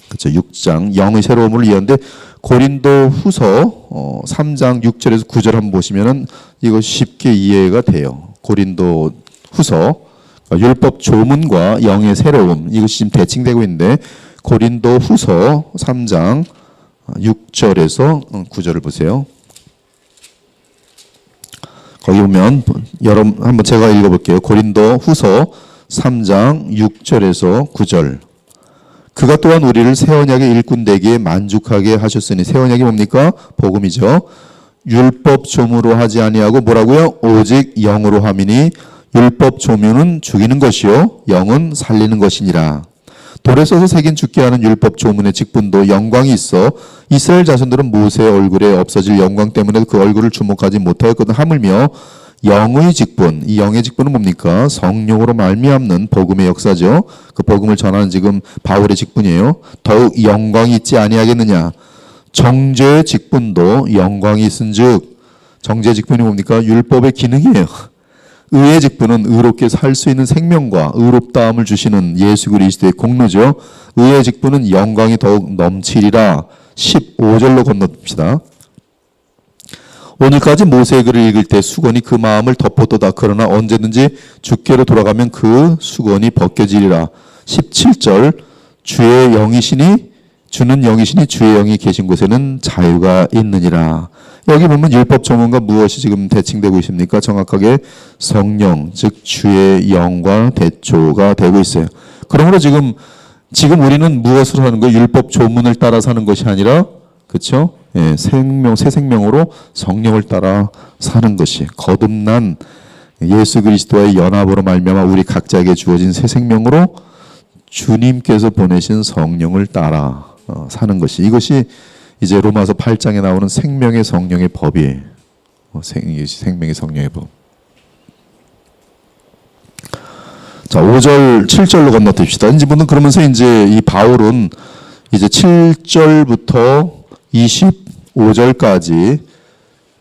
[SPEAKER 2] 그렇죠? 6장 영의 새로움을 이해하는데 고린도 후서 3장 6절에서 9절 한번 보시면은 이거 쉽게 이해가 돼요. 고린도 후서 율법 조문과 영의 새로움, 이것이 지금 대칭되고 있는데 고린도 후서 3장 6절에서 9절을 보세요. 거기 보면 여러분 한번 제가 읽어볼게요. 고린도 후서 3장 6절에서 9절. 그가 또한 우리를 새 언약의 일꾼 되기에 만족하게 하셨으니, 새 언약이 뭡니까? 복음이죠. 율법 조문으로 하지 아니하고 뭐라고요? 오직 영으로 함이니 율법 조문은 죽이는 것이요 영은 살리는 것이니라. 돌에 써서 새긴 죽게 하는 율법 조문의 직분도 영광이 있어 이스라엘 자손들은 모세의 얼굴에 없어질 영광 때문에 그 얼굴을 주목하지 못하였거든. 하물며 영의 직분, 이 영의 직분은 뭡니까? 성령으로 말미암는 복음의 역사죠. 그 복음을 전하는 지금 바울의 직분이에요. 더욱 영광이 있지 아니하겠느냐. 정죄의 직분도 영광이 있은즉, 정죄의 직분이 뭡니까? 율법의 기능이에요. 의의 직분은 의롭게 살 수 있는 생명과 의롭다함을 주시는 예수 그리스도의 공로죠. 의의 직분은 영광이 더욱 넘치리라. 15절로 건너봅시다. 오늘까지 모세의 글을 읽을 때 수건이 그 마음을 덮었도다. 그러나 언제든지 주께로 돌아가면 그 수건이 벗겨지리라. 17절 주의 영이시니 주는 영이시니 주의 영이 계신 곳에는 자유가 있느니라. 여기 보면 율법 조문과 무엇이 지금 대칭되고 있습니까? 정확하게 성령, 즉 주의 영과 대조가 되고 있어요. 그러므로 지금 우리는 무엇을 하는 거예요? 율법 조문을 따라 사는 것이 아니라, 그렇죠? 예, 새 생명으로 성령을 따라 사는 것이 거듭난 예수 그리스도와의 연합으로 말미암아 우리 각자에게 주어진 새 생명으로 주님께서 보내신 성령을 따라 사는 것이, 이것이 이제 로마서 8장에 나오는 생명의 성령의 법이에요. 생명의 성령의 법. 자, 5절, 7절로 건너뛰읍시다. 이제부터 그러면서 이제 이 바울은 이제 7절부터 25절까지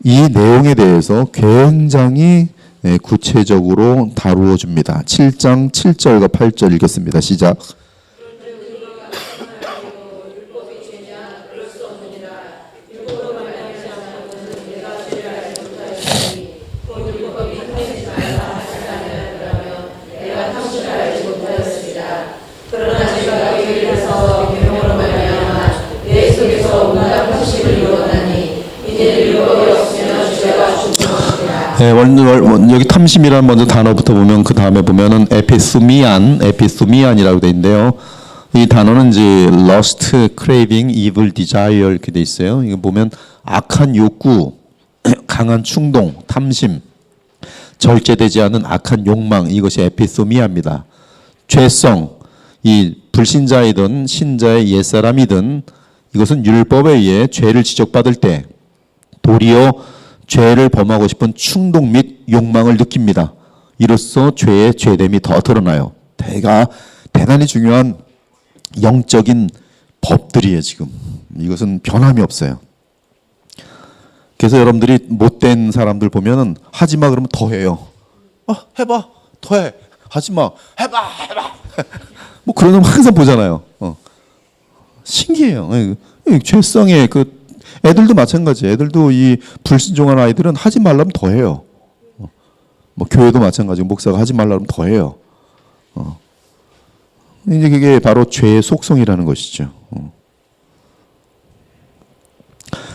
[SPEAKER 2] 이 내용에 대해서 굉장히 구체적으로 다루어 줍니다. 7장 7절과 8절 읽겠습니다. 시작. 네, 여기 탐심이라는 먼저 단어부터 보면 그 다음에 보면은 에피수미안이라고 돼 있는데요. 이 단어는 이제 lust, craving, evil desire 이렇게 돼 있어요. 이거 보면 악한 욕구, 강한 충동, 탐심, 절제되지 않은 악한 욕망, 이것이 에피수미아입니다. 죄성, 이 불신자이든 신자의 옛사람이든 이것은 율법에 의해 죄를 지적받을 때 도리어 죄를 범하고 싶은 충동 및 욕망을 느낍니다. 이로써 죄의 죄됨이 더 드러나요. 대단히 중요한 영적인 법들이에요. 지금 이것은 변함이 없어요. 그래서 여러분들이 못된 사람들 보면은 하지마 그러면 더 해요. 해봐, 더해. 하지마, 해봐. 뭐 그런 놈 항상 보잖아요. 신기해요. 죄성의 그 애들도 마찬가지예요. 애들도 이 불순종한 아이들은 하지 말라면 더 해요. 뭐 교회도 마찬가지고 목사가 하지 말라면 더 해요. 이제 그게 바로 죄의 속성이라는 것이죠.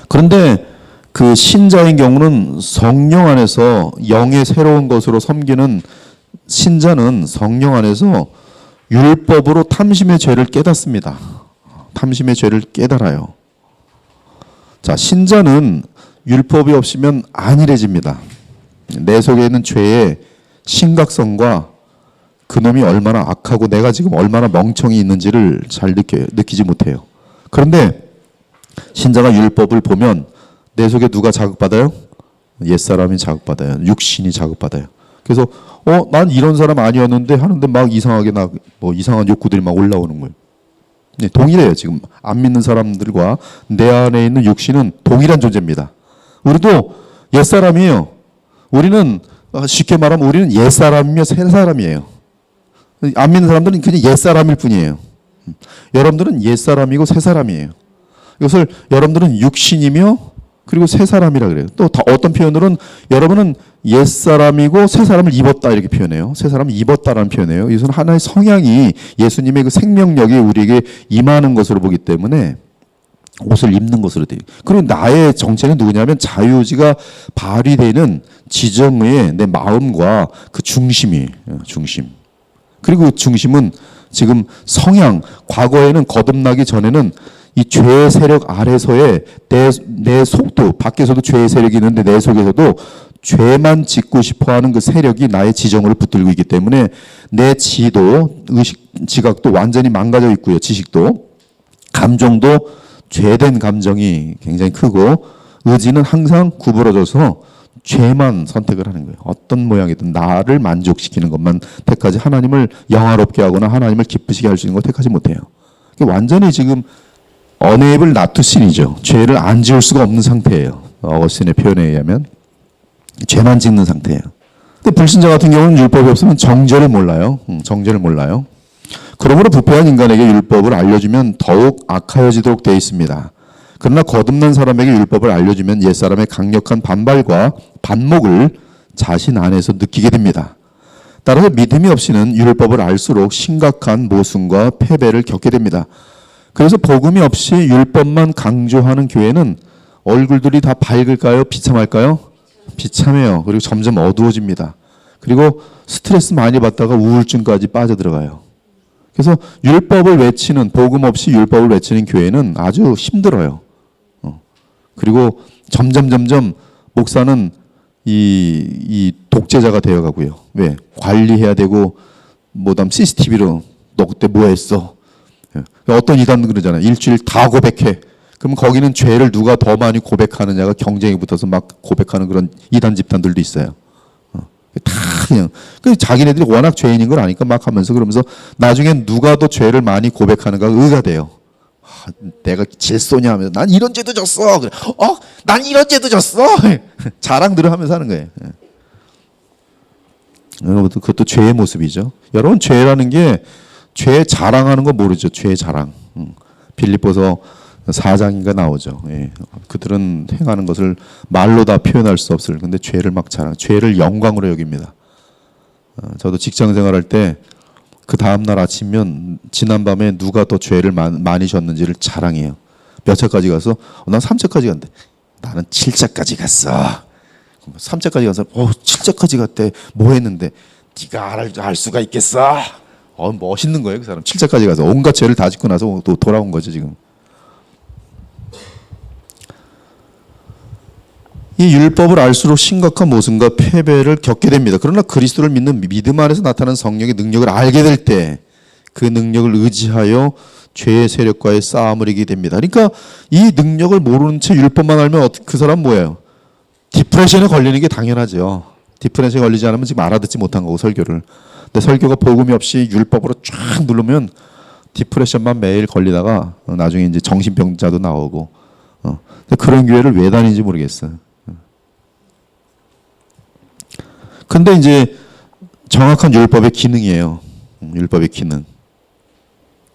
[SPEAKER 2] 그런데 그 신자인 경우는 성령 안에서 영의 새로운 것으로 섬기는 신자는 성령 안에서 율법으로 탐심의 죄를 깨닫습니다. 탐심의 죄를 깨달아요. 자, 신자는 율법이 없으면 안일해집니다. 내 속에 있는 죄의 심각성과 그놈이 얼마나 악하고 내가 지금 얼마나 멍청이 있는지를 잘 느끼지 못해요. 그런데 신자가 율법을 보면 내 속에 누가 자극받아요? 옛사람이 자극받아요. 육신이 자극받아요. 그래서 난 이런 사람 아니었는데 하는데 막 이상하게 뭐 이상한 욕구들이 막 올라오는 거예요. 네, 동일해요. 지금 안 믿는 사람들과 내 안에 있는 육신은 동일한 존재입니다. 우리도 옛사람이에요. 우리는 쉽게 말하면 우리는 옛사람이며 새사람이에요. 안 믿는 사람들은 그냥 옛사람일 뿐이에요. 여러분들은 옛사람이고 새사람이에요. 이것을 여러분들은 육신이며 그리고 새사람이라 그래요. 또 어떤 표현으로는 여러분은 옛사람이고 새사람을 입었다 이렇게 표현해요. 새사람을 입었다라는 표현이에요. 이것은 하나의 성향이 예수님의 그 생명력이 우리에게 임하는 것으로 보기 때문에 옷을 입는 것으로 돼요. 그리고 나의 정체는 누구냐면 자유의지가 발휘되는 지정의 내 마음과 그 중심이 중심. 그리고 그 중심은 지금 성향, 과거에는 거듭나기 전에는 이 죄의 세력 아래서의 내 속도, 밖에서도 죄의 세력이 있는데 내 속에서도 죄만 짓고 싶어하는 그 세력이 나의 지정을 붙들고 있기 때문에 내 지도, 의식, 지각도 완전히 망가져 있고요. 지식도, 감정도 죄된 감정이 굉장히 크고 의지는 항상 구부러져서 죄만 선택을 하는 거예요. 어떤 모양이든 나를 만족시키는 것만 택하지 하나님을 영화롭게 하거나 하나님을 기쁘시게 할 수 있는 걸 택하지 못해요. 완전히 지금 unable not to sin이죠. 죄를 안 지을 수가 없는 상태예요. 어거스틴의 표현에 의하면 죄만 짓는 상태예요. 근데 불신자 같은 경우는 율법이 없으면 정죄를 몰라요. 정죄를 몰라요. 그러므로 부패한 인간에게 율법을 알려주면 더욱 악하여지도록 되어 있습니다. 그러나 거듭난 사람에게 율법을 알려주면 옛사람의 강력한 반발과 반목을 자신 안에서 느끼게 됩니다. 따라서 믿음이 없이는 율법을 알수록 심각한 모순과 패배를 겪게 됩니다. 그래서 복음이 없이 율법만 강조하는 교회는 얼굴들이 다 밝을까요? 비참할까요? 비참해요. 그리고 점점 어두워집니다. 그리고 스트레스 많이 받다가 우울증까지 빠져들어가요. 그래서 율법을 외치는, 복음 없이 율법을 외치는 교회는 아주 힘들어요. 그리고 점점 목사는 이 독재자가 되어가고요. 왜? 관리해야 되고, 뭐담 CCTV로 너 그때 뭐 했어? 어떤 이단은 그러잖아요. 일주일 다 고백해. 그럼 거기는 죄를 누가 더 많이 고백하느냐가 경쟁이 붙어서 막 고백하는 그런 이단 집단들도 있어요. 다 그냥 자기네들이 워낙 죄인인 걸 아니까 막 하면서, 그러면서 나중엔 누가 더 죄를 많이 고백하는가가 의가 돼요. 내가 질소냐 하면서 난 이런 죄도 졌어. 그래. 난 이런 죄도 졌어. 자랑들을 하면서 하는 거예요. 그것도 죄의 모습이죠. 여러분, 죄라는 게, 죄 자랑하는 거 모르죠. 죄 자랑. 빌립보서 4장인가 나오죠. 예. 그들은 행하는 것을 말로 다 표현할 수 없을. 근데 죄를 막 죄를 영광으로 여깁니다. 저도 직장 생활할 때 그 다음날 아침이면 지난밤에 누가 더 죄를 많이 졌는지를 자랑해요. 몇 차까지 가서? 난 3차까지 간대. 나는 7차까지 갔어. 3차까지 가서 7차까지 갔대. 뭐 했는데? 네가 알 수가 있겠어? 멋있는 거예요, 그 사람. 7차까지 가서 온갖 죄를 다 짓고 나서 또 돌아온 거죠, 지금. 이 율법을 알수록 심각한 모순과 패배를 겪게 됩니다. 그러나 그리스도를 믿는 믿음 안에서 나타나는 성령의 능력을 알게 될 때 그 능력을 의지하여 죄의 세력과의 싸움을 이기게 됩니다. 그러니까 이 능력을 모르는 채 율법만 알면 그 사람 뭐예요? 디프레션에 걸리는 게 당연하죠. 디프레션에 걸리지 않으면 지금 알아듣지 못한 거고, 설교를. 근데 설교가 복음이 없이 율법으로 쫙 누르면 디프레션만 매일 걸리다가 나중에 이제 정신병자도 나오고, 그런 교회를 왜 다니는지 모르겠어요. 근데 이제 정확한 율법의 기능이에요. 율법의 기능.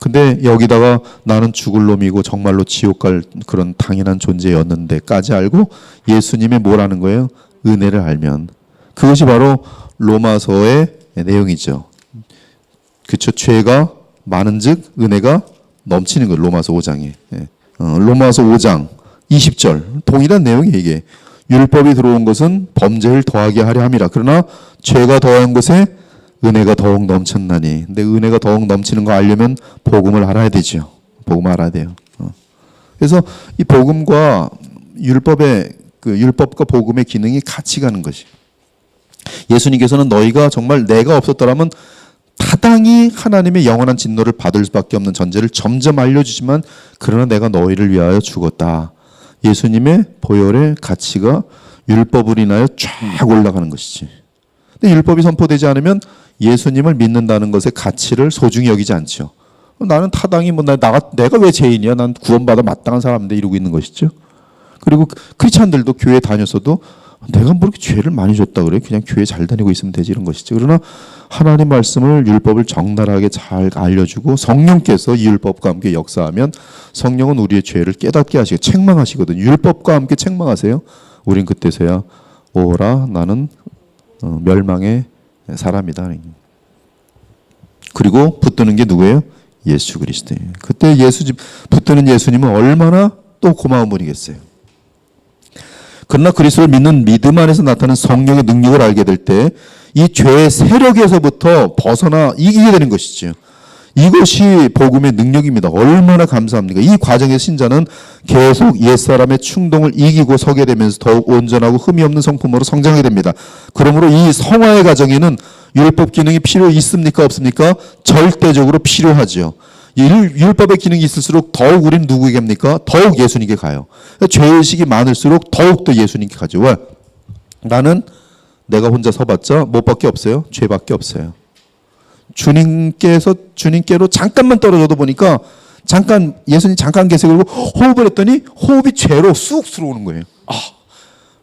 [SPEAKER 2] 근데 여기다가 나는 죽을 놈이고 정말로 지옥 갈 그런 당연한 존재였는데까지 알고 예수님의 뭐라는 거예요? 은혜를 알면. 그것이 바로 로마서의 내용이죠. 그렇죠. 죄가 많은즉 은혜가 넘치는 거예요. 로마서 5장에. 로마서 5장 20절 동일한 내용이에요. 이게. 율법이 들어온 것은 범죄를 더하게 하려 함이라. 그러나 죄가 더한 것에 은혜가 더욱 넘쳤나니. 근데 은혜가 더욱 넘치는 거 알려면 복음을 알아야 되죠. 복음을 알아야 돼요. 그래서 이 복음과 율법과 복음의 기능이 같이 가는 것이. 예수님께서는 너희가 정말 내가 없었더라면 타당히 하나님의 영원한 진노를 받을 수밖에 없는 전제를 점점 알려주지만, 그러나 내가 너희를 위하여 죽었다. 예수님의 보혈의 가치가 율법을 인하여 쫙 올라가는 것이지. 근데 율법이 선포되지 않으면 예수님을 믿는다는 것의 가치를 소중히 여기지 않죠. 나는 타당히 내가 왜 죄인이야? 난 구원받아 마땅한 사람인데 이러고 있는 것이죠. 그리고 크리스찬들도 교회 다녔어도 내가 뭐 이렇게 죄를 많이 줬다 그래? 그냥 교회 잘 다니고 있으면 되지, 이런 것이죠. 그러나 하나님 말씀을, 율법을 적나라하게 잘 알려주고 성령께서 이 율법과 함께 역사하면 성령은 우리의 죄를 깨닫게 하시고 책망하시거든요. 율법과 함께 책망하세요. 우린 그때서야 오라 나는 멸망의 사람이다. 그리고 붙드는 게 누구예요? 예수 그리스도예요. 그때 붙드는 예수님은 얼마나 또 고마운 분이겠어요. 그러나 그리스도를 믿는 믿음 안에서 나타나는 성령의 능력을 알게 될 때 이 죄의 세력에서부터 벗어나 이기게 되는 것이죠. 이것이 복음의 능력입니다. 얼마나 감사합니까? 이 과정에서 신자는 계속 옛사람의 충동을 이기고 서게 되면서 더욱 온전하고 흠이 없는 성품으로 성장하게 됩니다. 그러므로 이 성화의 과정에는 율법 기능이 필요 있습니까? 없습니까? 절대적으로 필요하죠. 율법의 기능이 있을수록 더욱 우리는 누구에게 갑니까? 더욱 예수님께 가요. 죄의식이 많을수록 더욱 더 예수님께 가죠. 왜? 나는 내가 혼자 서봤자 못밖에 없어요. 죄밖에 없어요. 주님께로 잠깐만 떨어져도 보니까 예수님 잠깐 계세요. 그리고 호흡을 했더니 호흡이 죄로 쑥 들어오는 거예요.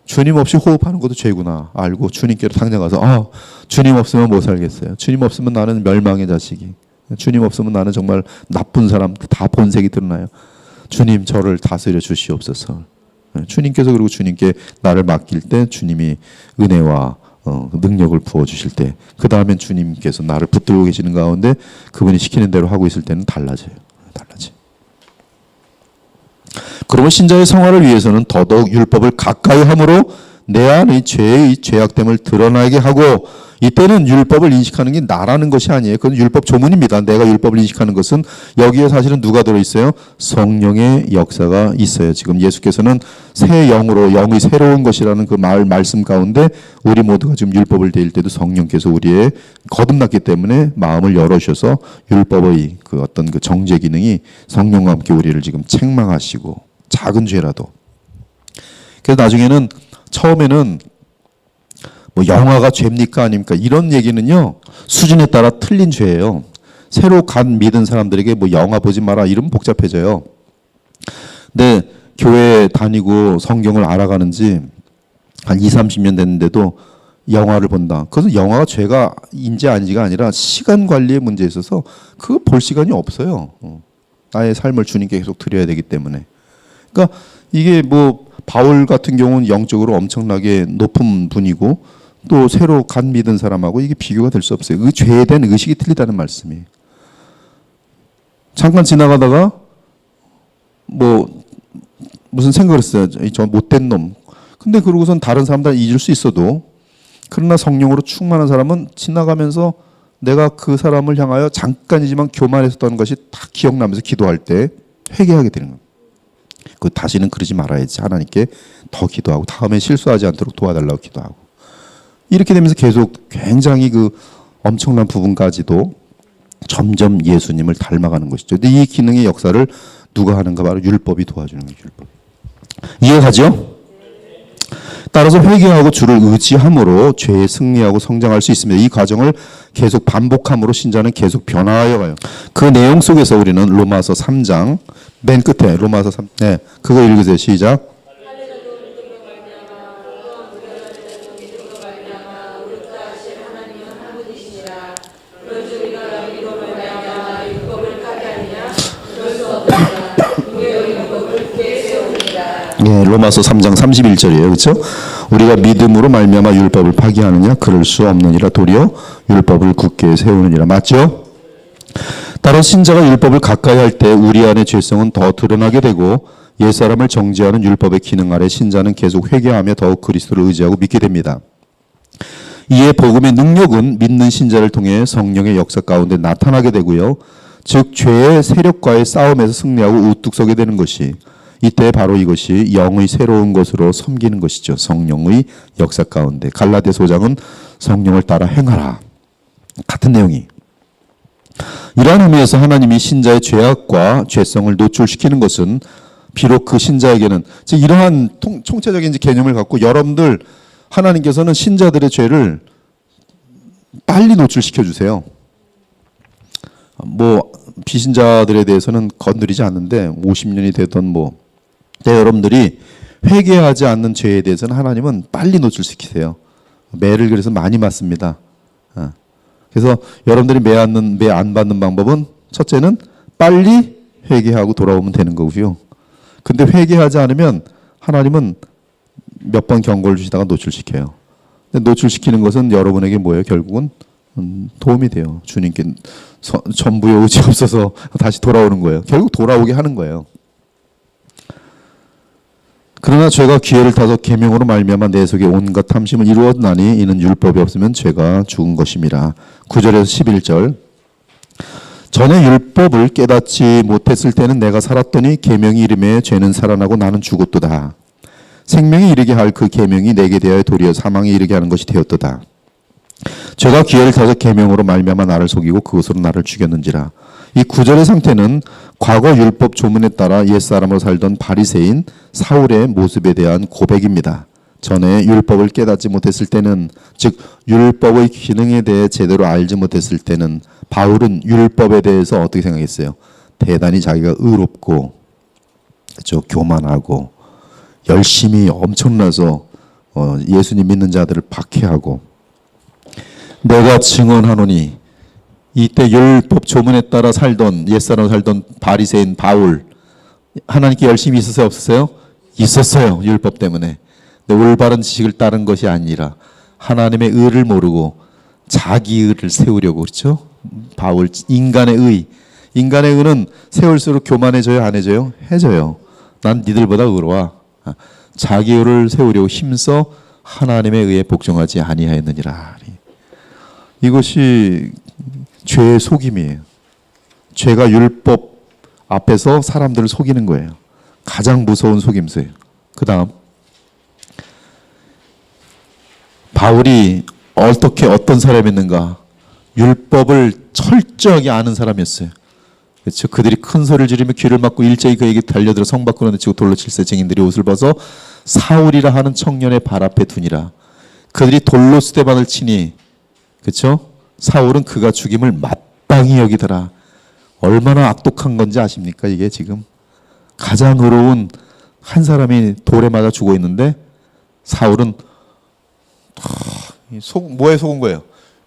[SPEAKER 2] 주님 없이 호흡하는 것도 죄구나 알고 주님께로 당장 가서 주님 없으면 못 살겠어요. 주님 없으면 나는 멸망의 자식이. 주님 없으면 나는 정말 나쁜 사람, 다 본색이 드러나요. 주님 저를 다스려 주시옵소서. 주님께서, 그리고 주님께 나를 맡길 때 주님이 은혜와 능력을 부어주실 때, 그 다음엔 주님께서 나를 붙들고 계시는 가운데 그분이 시키는 대로 하고 있을 때는 달라져요. 그러면 신자의 성화를 위해서는 더더욱 율법을 가까이 함으로 내 안의 죄의 죄악됨을 드러나게 하고, 이때는 율법을 인식하는 게 나라는 것이 아니에요. 그건 율법 조문입니다. 내가 율법을 인식하는 것은 여기에 사실은 누가 들어있어요? 성령의 역사가 있어요. 지금 예수께서는 새 영으로, 영의 새로운 것이라는 그 말씀 가운데 우리 모두가 지금 율법을 대할 때도 성령께서 우리의 거듭났기 때문에 마음을 열어주셔서 율법의 그 어떤 그 정죄 기능이 성령과 함께 우리를 지금 책망하시고, 작은 죄라도. 그래서 나중에는 처음에는 뭐 영화가 죄입니까 아닙니까? 이런 얘기는요, 수준에 따라 틀린 죄예요. 새로 간 믿은 사람들에게 뭐 영화 보지 마라 이러면 복잡해져요. 근데 교회 다니고 성경을 알아가는지 한 20, 30년 됐는데도 영화를 본다. 그것은 영화가 죄가 인지 아닌지가 아니라 시간 관리의 문제에 있어서 그거 볼 시간이 없어요. 나의 삶을 주님께 계속 드려야 되기 때문에. 그러니까 이게 뭐 바울 같은 경우는 영적으로 엄청나게 높은 분이고, 또 새로 간 믿은 사람하고 이게 비교가 될 수 없어요. 그 죄에 대한 의식이 틀리다는 말씀이에요. 잠깐 지나가다가 뭐 무슨 생각을 했어요. 저 못된 놈. 근데 그러고선 다른 사람들 잊을 수 있어도, 그러나 성령으로 충만한 사람은 지나가면서 내가 그 사람을 향하여 잠깐이지만 교만했었던 것이 다 기억나면서 기도할 때 회개하게 되는 거예요. 그 다시는 그러지 말아야지. 하나님께 더 기도하고 다음에 실수하지 않도록 도와달라고 기도하고, 이렇게 되면서 계속 굉장히 그 엄청난 부분까지도 점점 예수님을 닮아가는 것이죠. 근데 이 기능의 역사를 누가 하는가? 바로 율법이 도와주는 거예요. 율법. 이해가죠? 따라서 회개하고 주를 의지함으로 죄에 승리하고 성장할 수 있습니다. 이 과정을 계속 반복함으로 신자는 계속 변화하여 가요. 그 내용 속에서 우리는 로마서 3장 맨 끝에 로마서 3, 네, 그거 읽으세요. 시작. 예, 로마서 3장 31절이에요. 그렇죠? 우리가 믿음으로 말미암아 율법을 파기하느냐? 그럴 수 없느니라. 도리어 율법을 굳게 세우느니라. 맞죠? 따라 신자가 율법을 가까이 할 때 우리 안의 죄성은 더 드러나게 되고, 옛사람을 정죄하는 율법의 기능 아래 신자는 계속 회개하며 더욱 그리스도를 의지하고 믿게 됩니다. 이에 복음의 능력은 믿는 신자를 통해 성령의 역사 가운데 나타나게 되고요. 즉 죄의 세력과의 싸움에서 승리하고 우뚝 서게 되는 것이, 이때 바로 이것이 영의 새로운 것으로 섬기는 것이죠. 성령의 역사 가운데. 갈라디아서 5장은 성령을 따라 행하라. 같은 내용이. 이러한 의미에서 하나님이 신자의 죄악과 죄성을 노출시키는 것은 비록 그 신자에게는, 이러한 총체적인 개념을 갖고 여러분들, 하나님께서는 신자들의 죄를 빨리 노출시켜 주세요. 뭐 비신자들에 대해서는 건드리지 않는데 50년이 되던 뭐, 여러분들이 회개하지 않는 죄에 대해서는 하나님은 빨리 노출시키세요. 매를 그래서 많이 맞습니다. 그래서 여러분들이 매 안 받는 방법은, 첫째는 빨리 회개하고 돌아오면 되는 거고요. 근데 회개하지 않으면 하나님은 몇 번 경고를 주시다가 노출시켜요. 근데 노출시키는 것은 여러분에게 뭐예요? 결국은 도움이 돼요. 주님께 전부의 의지 없어서 다시 돌아오는 거예요. 결국 돌아오게 하는 거예요. 그러나 죄가 기회를 타서 계명으로 말미암아 내 속에 온갖 탐심을 이루었나니 이는 율법이 없으면 죄가 죽은 것임이라. 9절에서 11절. 전에 율법을 깨닫지 못했을 때는 내가 살았더니 계명이 이름에 죄는 살아나고 나는 죽었도다. 생명에 이르게 할 그 계명이 내게 대하여 도리어 사망에 이르게 하는 것이 되었도다. 죄가 기회를 타서 계명으로 말미암아 나를 속이고 그것으로 나를 죽였는지라. 이 9절의 상태는 과거 율법 조문에 따라 옛사람으로 살던 바리새인 사울의 모습에 대한 고백입니다. 전에 율법을 깨닫지 못했을 때는, 즉 율법의 기능에 대해 제대로 알지 못했을 때는 바울은 율법에 대해서 어떻게 생각했어요? 대단히 자기가 의롭고, 그렇죠? 교만하고 열심히 엄청나서 예수님 믿는 자들을 박해하고, 내가 증언하노니, 이때 율법 조문에 따라 살던 옛사람 살던 바리새인 바울, 하나님께 열심히 있었어요? 없었어요? 있었어요. 율법 때문에. 근데 올바른 지식을 따른 것이 아니라 하나님의 의를 모르고 자기 의를 세우려고, 그렇죠? 바울, 인간의 의는 세울수록 교만해져요? 안 해져요? 해져요. 난 니들보다 의로워. 자기 의를 세우려고 힘써 하나님에 의해 복종하지 아니하였느니라. 이것이 죄의 속임이에요. 죄가 율법 앞에서 사람들을 속이는 거예요. 가장 무서운 속임수예요. 그 다음 바울이 어떻게 어떤 사람이었는가? 율법을 철저하게 아는 사람이었어요. 그렇죠? 그들이 큰 소리를 지르며 귀를 막고 일제히 그에게 달려들어 성 밖으로 내치고 돌로 칠세 증인들이 옷을 벗어 사울이라 하는 청년의 발 앞에 두니라. 그들이 돌로 스데반을 치니, 그렇죠? 사울은 그가 죽임을 마땅히 여기더라. 얼마나 악독한 건지 아십니까? 이게 지금 가장 의로운 한 사람이 돌에 맞아 죽어 있는데 사울은 뭐에 속은 거예요?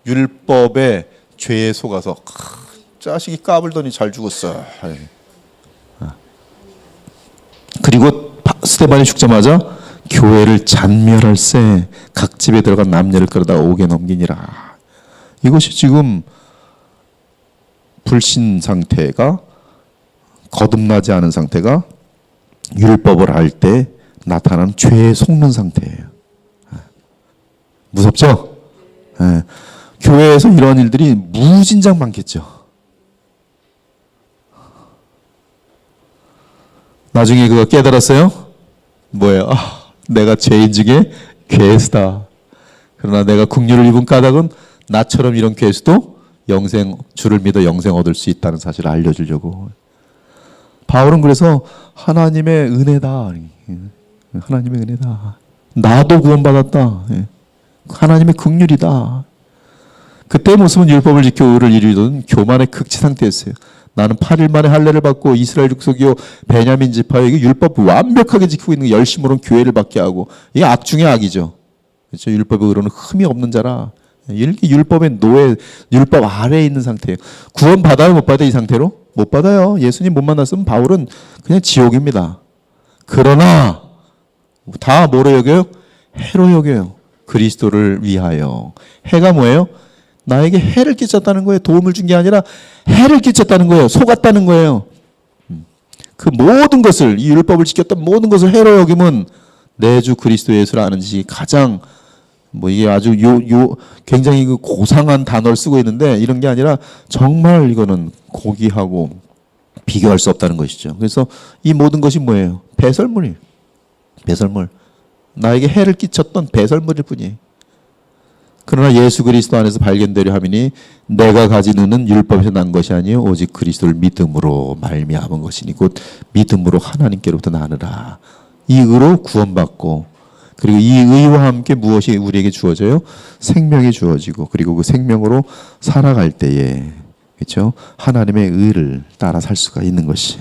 [SPEAKER 2] 율법의 죄에 속아서 자식이 까불더니 잘 죽었어. 그리고 스데반이 죽자마자 교회를 잔멸할세 각 집에 들어간 남녀를 끌어다 옥에 넘기니라. 이것이 지금 불신 상태가, 거듭나지 않은 상태가 율법을 할 때 나타나는 죄에 속는 상태예요. 무섭죠? 네. 교회에서 이런 일들이 무진장 많겠죠. 나중에 그거 깨달았어요? 뭐예요? 내가 죄인 중에 괴수다. 그러나 내가 긍휼을 입은 까닭은 나처럼 이런 괴수도 영생, 주를 믿어 영생 얻을 수 있다는 사실을 알려주려고. 바울은 그래서 하나님의 은혜다. 하나님의 은혜다. 나도 구원받았다. 하나님의 긍휼이다. 그때 모습은 율법을 지켜 의를 이루던 교만의 극치 상태였어요. 나는 8일 만에 할례를 받고 이스라엘 족속이요 베냐민 지파요. 이게 율법 완벽하게 지키고 있는 열심으로 교회를 받게 하고, 이게 악 중의 악이죠. 그렇죠? 율법의 의로는 흠이 없는 자라. 이렇게 율법의 노예, 율법 아래에 있는 상태예요. 구원 받아요, 못 받아요? 이 상태로? 못 받아요. 예수님 못 만났으면 바울은 그냥 지옥입니다. 그러나 다 뭐로 여겨요? 해로 여겨요. 그리스도를 위하여. 해가 뭐예요? 나에게 해를 끼쳤다는 거예요. 도움을 준 게 아니라 해를 끼쳤다는 거예요. 속았다는 거예요. 그 모든 것을, 이 율법을 지켰던 모든 것을 해로 여기면 내 주 그리스도 예수를 아는 지식이 가장, 이게 아주 굉장히 그 고상한 단어를 쓰고 있는데, 이런 게 아니라 정말 이거는 고귀하고 비교할 수 없다는 것이죠. 그래서 이 모든 것이 뭐예요? 배설물이에요. 배설물. 나에게 해를 끼쳤던 배설물일 뿐이에요. 그러나 예수 그리스도 안에서 발견되려 함이니 내가 가진 의는 율법에서 난 것이 아니요 오직 그리스도를 믿음으로 말미암은 것이니 곧 믿음으로 하나님께로부터 나느라. 이 의로 구원받고, 그리고 이 의와 함께 무엇이 우리에게 주어져요? 생명이 주어지고, 그리고 그 생명으로 살아갈 때에, 그렇죠? 하나님의 의를 따라 살 수가 있는 것이.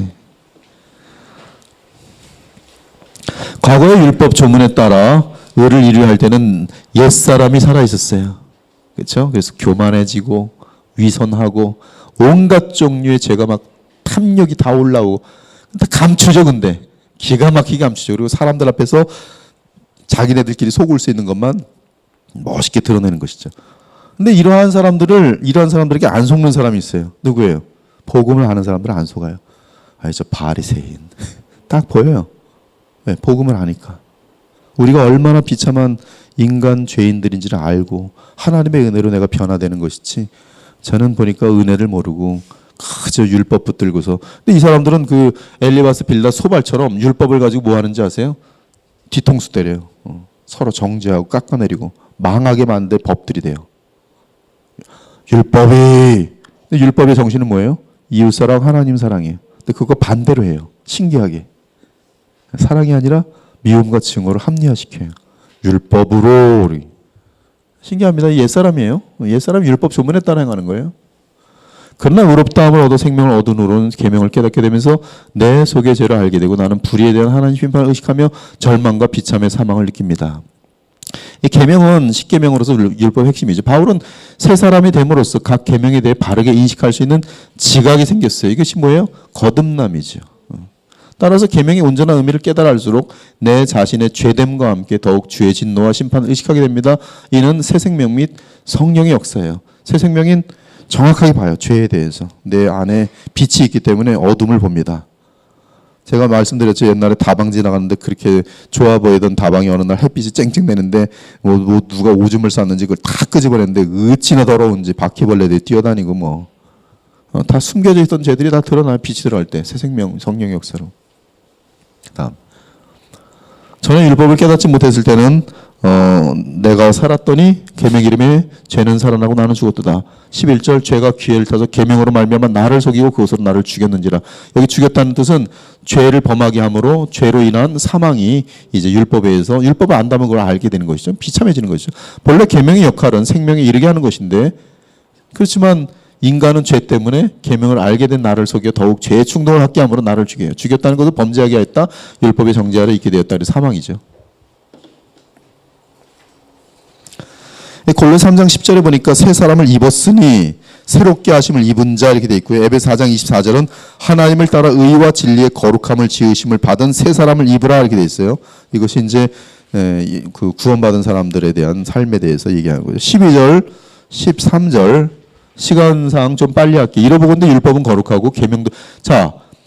[SPEAKER 2] 과거의 율법 조문에 따라 의를 이루려 할 때는 옛사람이 살아 있었어요. 그렇죠? 그래서 교만해지고 위선하고 온갖 종류의 죄가 막 탐욕이 다 올라오고, 다 감추죠. 근데 기가 막히게 감추죠. 그리고 사람들 앞에서 자기네들끼리 속을 수 있는 것만 멋있게 드러내는 것이죠. 근데 이러한 사람들에게 안 속는 사람이 있어요. 누구예요? 복음을 아는 사람들은 안 속아요. 저 바리새인. 딱 보여요. 네, 복음을 아니까. 우리가 얼마나 비참한 인간 죄인들인지를 알고 하나님의 은혜로 내가 변화되는 것이지, 저는 보니까 은혜를 모르고 그저 율법 붙들고서. 근데 이 사람들은 그 엘리바스 빌라 소발처럼 율법을 가지고 뭐 하는지 아세요? 뒤통수 때려요. 서로 정죄하고 깎아내리고 망하게 만들 법들이 돼요. 근데 율법의 정신은 뭐예요? 이웃사랑, 하나님 사랑이에요. 근데 그거 반대로 해요. 신기하게. 사랑이 아니라 미움과 증오를 합리화시켜요. 율법으로. 신기합니다. 옛사람이에요. 옛사람 율법 조문에 따라 행하는 거예요. 그러나 의롭다함을 얻어 생명을 얻은 후로는 계명을 깨닫게 되면서 내 속의 죄를 알게 되고 나는 불의에 대한 하나님 심판을 의식하며 절망과 비참의 사망을 느낍니다. 이 계명은 십계명으로서 율법의 핵심이죠. 바울은 새 사람이 됨으로써 각 계명에 대해 바르게 인식할 수 있는 지각이 생겼어요. 이것이 뭐예요? 거듭남이죠. 따라서 계명의 온전한 의미를 깨달아 알수록 내 자신의 죄됨과 함께 더욱 주의 진노와 심판을 의식하게 됩니다. 이는 새 생명 및 성령의 역사예요. 새 생명인 정확하게 봐요. 죄에 대해서. 내 안에 빛이 있기 때문에 어둠을 봅니다. 제가 말씀드렸죠. 옛날에 다방 지나갔는데 그렇게 좋아 보이던 다방이 어느 날 햇빛이 쨍쨍 내는데 뭐 누가 오줌을 쌌는지 그걸 다 끄집어냈는데 어찌나 더러운지 바퀴벌레들이 뛰어다니고 다 숨겨져 있던 죄들이 다 드러나요. 빛이 들어갈 때 새 생명 성령의 역사로. 다음 전혀 율법을 깨닫지 못했을 때는 내가 살았더니 계명 이름에 죄는 살아나고 나는 죽었도다. 11절 죄가 기회를 타서 계명으로 말미암아 나를 속이고 그것으로 나를 죽였는지라. 여기 죽였다는 뜻은 죄를 범하게 함으로 죄로 인한 사망이 이제 율법에 의해서 율법을 안다면 그걸 알게 되는 것이죠. 비참해지는 것이죠. 본래 계명의 역할은 생명에 이르게 하는 것인데 그렇지만 인간은 죄 때문에 계명을 알게 된 나를 속여 더욱 죄의 충동을 갖게 함으로 나를 죽여요. 죽였다는 것은 범죄하게 하였다. 율법의 정죄 아래 있게 되었다. 그래서 사망이죠. 골로새 3장 10절에 보니까 새 사람을 입었으니 새롭게 하심을 입은 자 이렇게 돼 있고요. 에베소 4장 24절은 하나님을 따라 의와 진리의 거룩함을 지으심을 받은 새 사람을 입으라 이렇게 돼 있어요. 이것이 이제 그 구원받은 사람들에 대한 삶에 대해서 얘기하는 거죠. 12절, 13절 시간상 좀 빨리 할게요. 이러보건대 율법은 거룩하고 계명도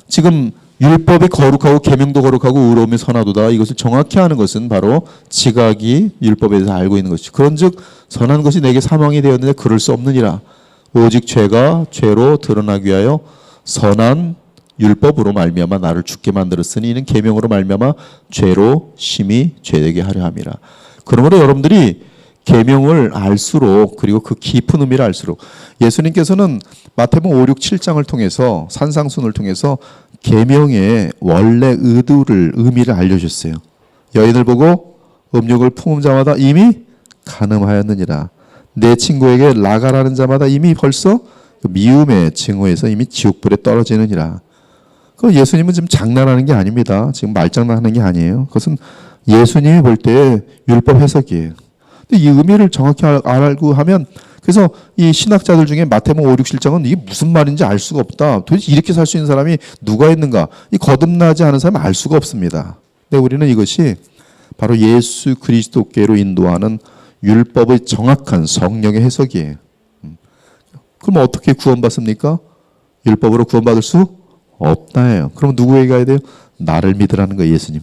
[SPEAKER 2] 지금 율법이 거룩하고 계명도 거룩하고 의로움이 선하도다. 이것을 정확히 하는 것은 바로 지각이 율법에 대해서 알고 있는 것이죠. 그런즉 선한 것이 내게 사망이 되었는데 그럴 수 없느니라. 오직 죄가 죄로 드러나기 위하여 선한 율법으로 말미암아 나를 죽게 만들었으니 이는 계명으로 말미암아 죄로 심히 죄되게 하려 함이라. 그러므로 여러분들이 계명을 알수록 그리고 그 깊은 의미를 알수록 예수님께서는 마태복음 5, 6, 7장을 통해서 산상순을 통해서 계명의 원래 의미를 알려주셨어요. 여인을 보고 음욕을 품은 자마다 이미 간음하였느니라. 내 친구에게 라가라는 자마다 이미 벌써 미움의 증오에서 이미 지옥불에 떨어지느니라. 그 예수님은 지금 장난하는 게 아닙니다. 지금 말장난하는 게 아니에요. 그것은 예수님이 볼 때 율법 해석이에요. 근데 이 의미를 정확히 알고 하면 그래서 이 신학자들 중에 마태복음 5, 6, 7장은 이게 무슨 말인지 알 수가 없다. 도대체 이렇게 살 수 있는 사람이 누가 있는가? 이 거듭나지 않은 사람은 알 수가 없습니다. 근데 우리는 이것이 바로 예수 그리스도께로 인도하는 율법의 정확한 성령의 해석이에요. 그럼 어떻게 구원받습니까? 율법으로 구원받을 수 없다예요. 그럼 누구에게 가야 돼요? 나를 믿으라는 거예요. 예수님.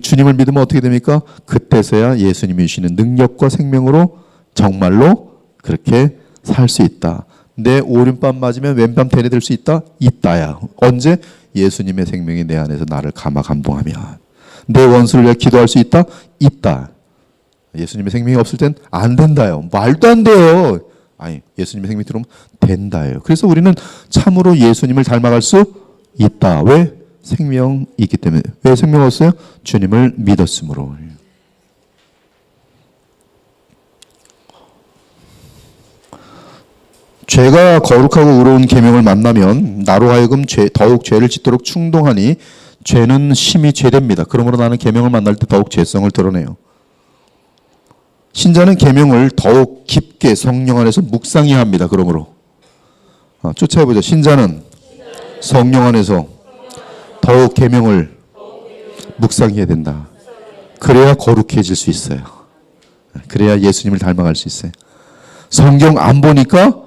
[SPEAKER 2] 주님을 믿으면 어떻게 됩니까? 그때서야 예수님이 주시는 능력과 생명으로 정말로 그렇게 살 수 있다. 내 오른밤 맞으면 왼밤 되뇌들 수 있다? 있다야. 언제? 예수님의 생명이 내 안에서 나를 감동하면. 내 원수를 위해 기도할 수 있다? 있다. 예수님의 생명이 없을 땐 안 된다요. 말도 안 돼요. 아니, 예수님의 생명이 들어오면 된다요. 그래서 우리는 참으로 예수님을 닮아갈 수 있다. 왜? 생명이 있기 때문에. 왜 생명 없어요? 주님을 믿었으므로. 죄가 거룩하고 의로운 계명을 만나면 나로 하여금 더욱 죄를 짓도록 충동하니 죄는 심히 죄됩니다. 그러므로 나는 계명을 만날 때 더욱 죄성을 드러내요. 신자는 계명을 더욱 깊게 성령 안에서 묵상해야 합니다. 그러므로 쫓아보죠. 신자는 성령 안에서 더욱 계명을 묵상해야 된다. 그래야 거룩해질 수 있어요. 그래야 예수님을 닮아갈 수 있어요. 성경 안 보니까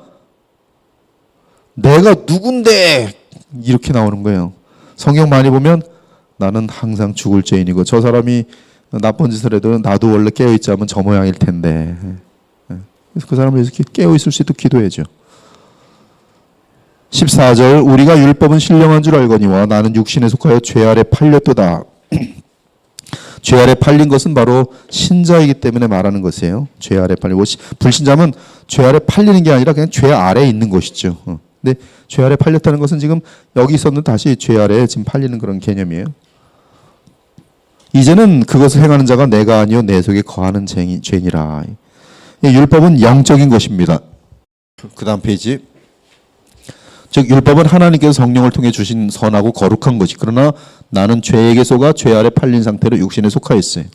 [SPEAKER 2] 내가 누군데 이렇게 나오는 거예요. 성경 많이 보면 나는 항상 죽을 죄인이고 저 사람이 나쁜 짓을 해도 나도 원래 깨어있지 않으면 저 모양일 텐데. 그래서 그 사람을 위해서 깨어있을 수 있도록 기도해야죠. 14절 우리가 율법은 신령한 줄 알거니와 나는 육신에 속하여 죄 아래 팔렸도다. 죄 아래 팔린 것은 바로 신자이기 때문에 말하는 것이에요. 죄 아래 팔리고 불신자면 죄 아래 팔리는 게 아니라 그냥 죄 아래에 있는 것이죠. 근데 죄 아래 팔렸다는 것은 지금 여기 있었는데 다시 죄 아래에 지금 팔리는 그런 개념이에요. 이제는 그것을 행하는 자가 내가 아니요 내 속에 거하는 죄니라. 율법은 영적인 것입니다. 그 다음 페이지. 즉 율법은 하나님께서 성령을 통해 주신 선하고 거룩한 것이 그러나 나는 죄에게 속아 죄 아래 팔린 상태로 육신에 속하 있어요.